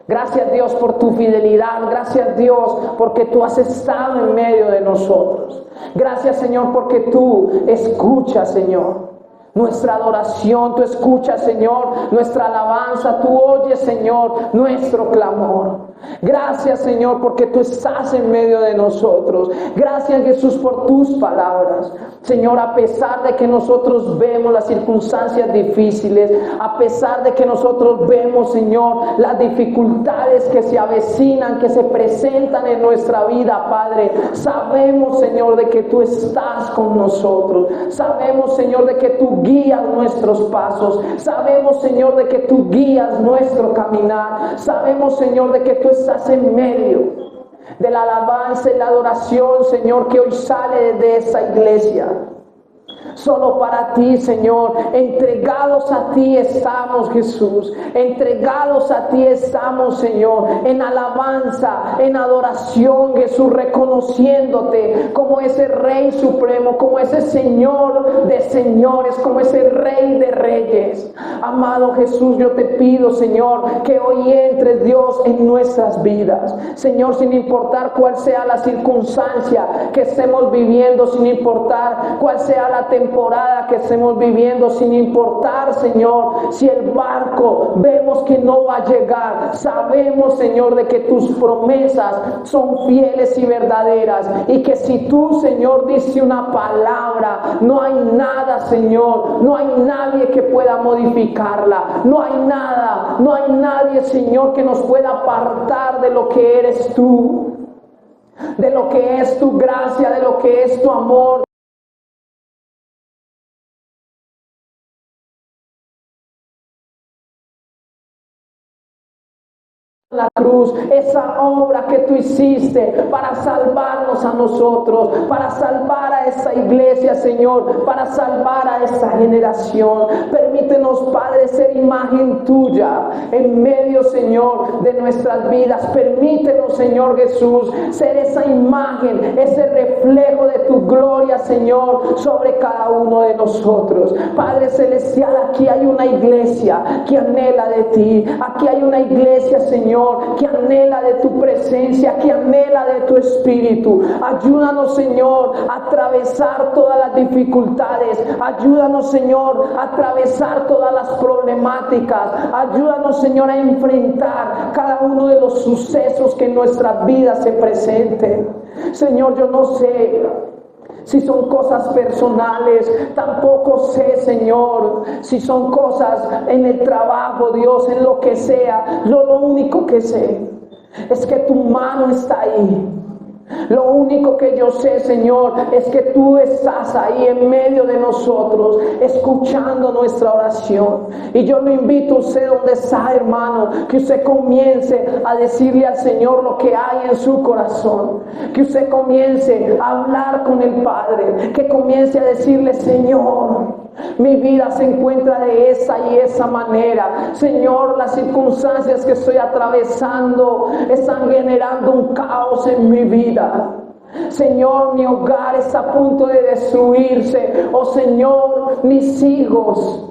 Gracias, Dios, por tu fidelidad. Gracias, Dios, porque tú has estado en medio de nosotros. Gracias, Señor, porque tú escuchas, Señor, nuestra adoración. Tú escuchas, Señor, nuestra alabanza. Tú oyes, Señor, nuestro clamor. Gracias, Señor, porque tú estás en medio de nosotros. Gracias, Jesús, por tus palabras. Señor, a pesar de que nosotros vemos las circunstancias difíciles, a pesar de que nosotros vemos, Señor, las dificultades que se avecinan, que se presentan en nuestra vida, Padre, sabemos, Señor, de que tú estás con nosotros. Sabemos, Señor, de que tú guías nuestros pasos. Sabemos, Señor, de que tú guías nuestro caminar. Sabemos, Señor, de que tú estás en medio de la alabanza y la adoración, Señor, que hoy sale de esa iglesia. Solo para ti, Señor, entregados a ti estamos, Jesús, entregados a ti estamos, Señor, en alabanza, en adoración, Jesús, reconociéndote como ese Rey supremo, como ese Señor de señores, como ese Rey de reyes. Amado Jesús, yo te pido, Señor, que hoy entres, Dios, en nuestras vidas, Señor, sin importar cuál sea la circunstancia que estemos viviendo, sin importar cuál sea la temporada que estemos viviendo, sin importar, Señor, si el barco vemos que no va a llegar. Sabemos, Señor, de que tus promesas son fieles y verdaderas, y que si tú, Señor, dices una palabra, no hay nada, Señor, no hay nadie que pueda modificarla. No hay nada, no hay nadie, Señor, que nos pueda apartar de lo que eres tú, de lo que es tu gracia, de lo que es tu amor. La cruz, esa obra que tú hiciste para salvarnos a nosotros, para salvar a esta iglesia, Señor, para salvar a esta generación. Permítenos, Padre, ser imagen tuya en medio, Señor, de nuestras vidas. Permítenos, Señor Jesús, ser esa imagen, ese reflejo de tu gloria, Señor, sobre cada uno de nosotros. Padre celestial, aquí hay una iglesia que anhela de ti. Aquí hay una iglesia, Señor, que anhela de tu presencia, que anhela de tu espíritu. Ayúdanos, Señor, a atravesar todas las dificultades. Ayúdanos, Señor, a atravesar todas las problemáticas. Ayúdanos, Señor, a enfrentar cada uno de los sucesos que en nuestras vidas se presenten. Señor, yo no sé si son cosas personales, tampoco sé, Señor, si son cosas en el trabajo, Dios, en lo que sea. Lo único que sé es que tu mano está ahí. Lo único que yo sé, Señor, es que tú estás ahí en medio de nosotros, escuchando nuestra oración. Y yo lo invito a usted donde está, hermano, que usted comience a decirle al Señor lo que hay en su corazón, que usted comience a hablar con el Padre, que comience a decirle: Señor, mi vida se encuentra de esa y esa manera. Señor, las circunstancias que estoy atravesando están generando un caos en mi vida. Señor, mi hogar está a punto de destruirse. Oh Señor, mis hijos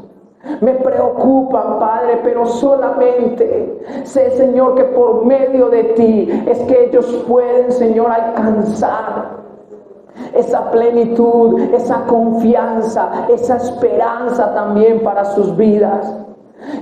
me preocupan, Padre, pero solamente sé, Señor, que por medio de ti es que ellos pueden, Señor, alcanzar esa plenitud, esa confianza, esa esperanza también para sus vidas.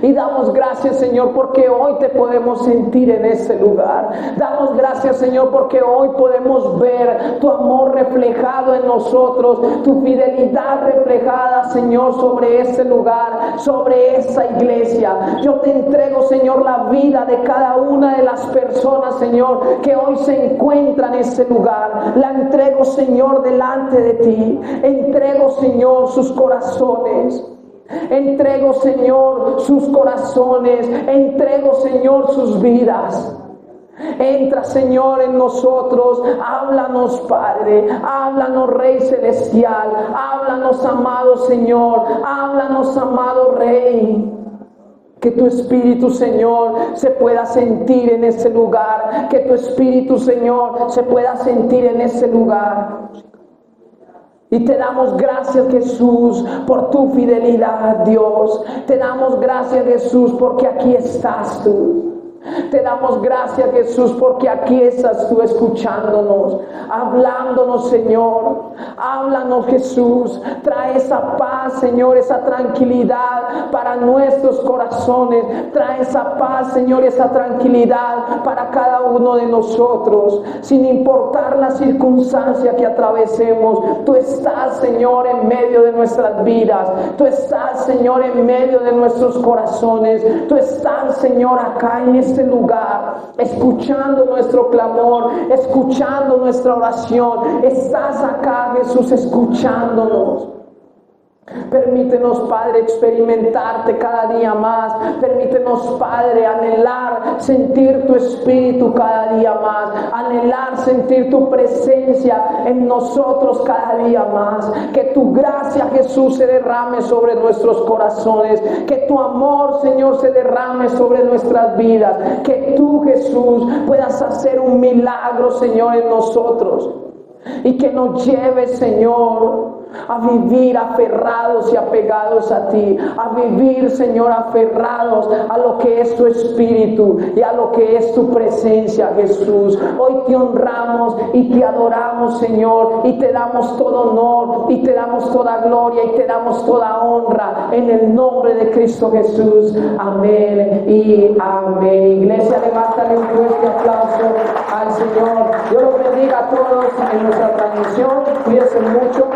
Y damos gracias, Señor, porque hoy te podemos sentir en este lugar. Damos gracias, Señor, porque hoy podemos ver tu amor reflejado en nosotros, tu fidelidad reflejada, Señor, sobre este lugar, sobre esta iglesia. Yo te entrego, Señor, la vida de cada una de las personas, Señor, que hoy se encuentran en este lugar. La entrego, Señor, delante de ti. Entrego, Señor, sus corazones. Entrego, Señor, sus corazones. Entrego, Señor, sus vidas. Entra, Señor, en nosotros. Háblanos, Padre. Háblanos, Rey Celestial. Háblanos, amado Señor. Háblanos, amado Rey. Que tu Espíritu, Señor, se pueda sentir en ese lugar. Que tu Espíritu, Señor, se pueda sentir en ese lugar. Y te damos gracias, Jesús, por tu fidelidad, Dios. Te damos gracias, Jesús, porque aquí estás tú. Te damos gracias, Jesús, porque aquí estás tú escuchándonos, hablándonos, Señor. Háblanos, Jesús. Trae esa paz, Señor, esa tranquilidad para nuestros corazones. Trae esa paz, Señor, esa tranquilidad para cada uno de nosotros. Sin importar la circunstancia que atravesemos, tú estás, Señor, en medio de nuestras vidas. Tú estás, Señor, en medio de nuestros corazones. Tú estás, Señor, acá en este lugar, escuchando nuestro clamor, escuchando nuestra oración. Estás acá, Jesús, escuchándonos. Permítenos, Padre, experimentarte cada día más. Permítenos, Padre, anhelar sentir tu Espíritu cada día más. Anhelar sentir tu presencia en nosotros cada día más. Que tu gracia, Jesús, se derrame sobre nuestros corazones. Que tu amor, Señor, se derrame sobre nuestras vidas. Que tú, Jesús, puedas hacer un milagro, Señor, en nosotros. Y que nos lleves, Señor, a vivir aferrados y apegados a ti, a vivir, Señor, aferrados a lo que es tu Espíritu y a lo que es tu presencia, Jesús. Hoy te honramos y te adoramos, Señor, y te damos todo honor y te damos toda gloria y te damos toda honra en el nombre de Cristo Jesús. Amén y amén. Iglesia, levántale un fuerte aplauso al Señor. Dios los bendiga a todos en nuestra transmisión. Cuídense mucho.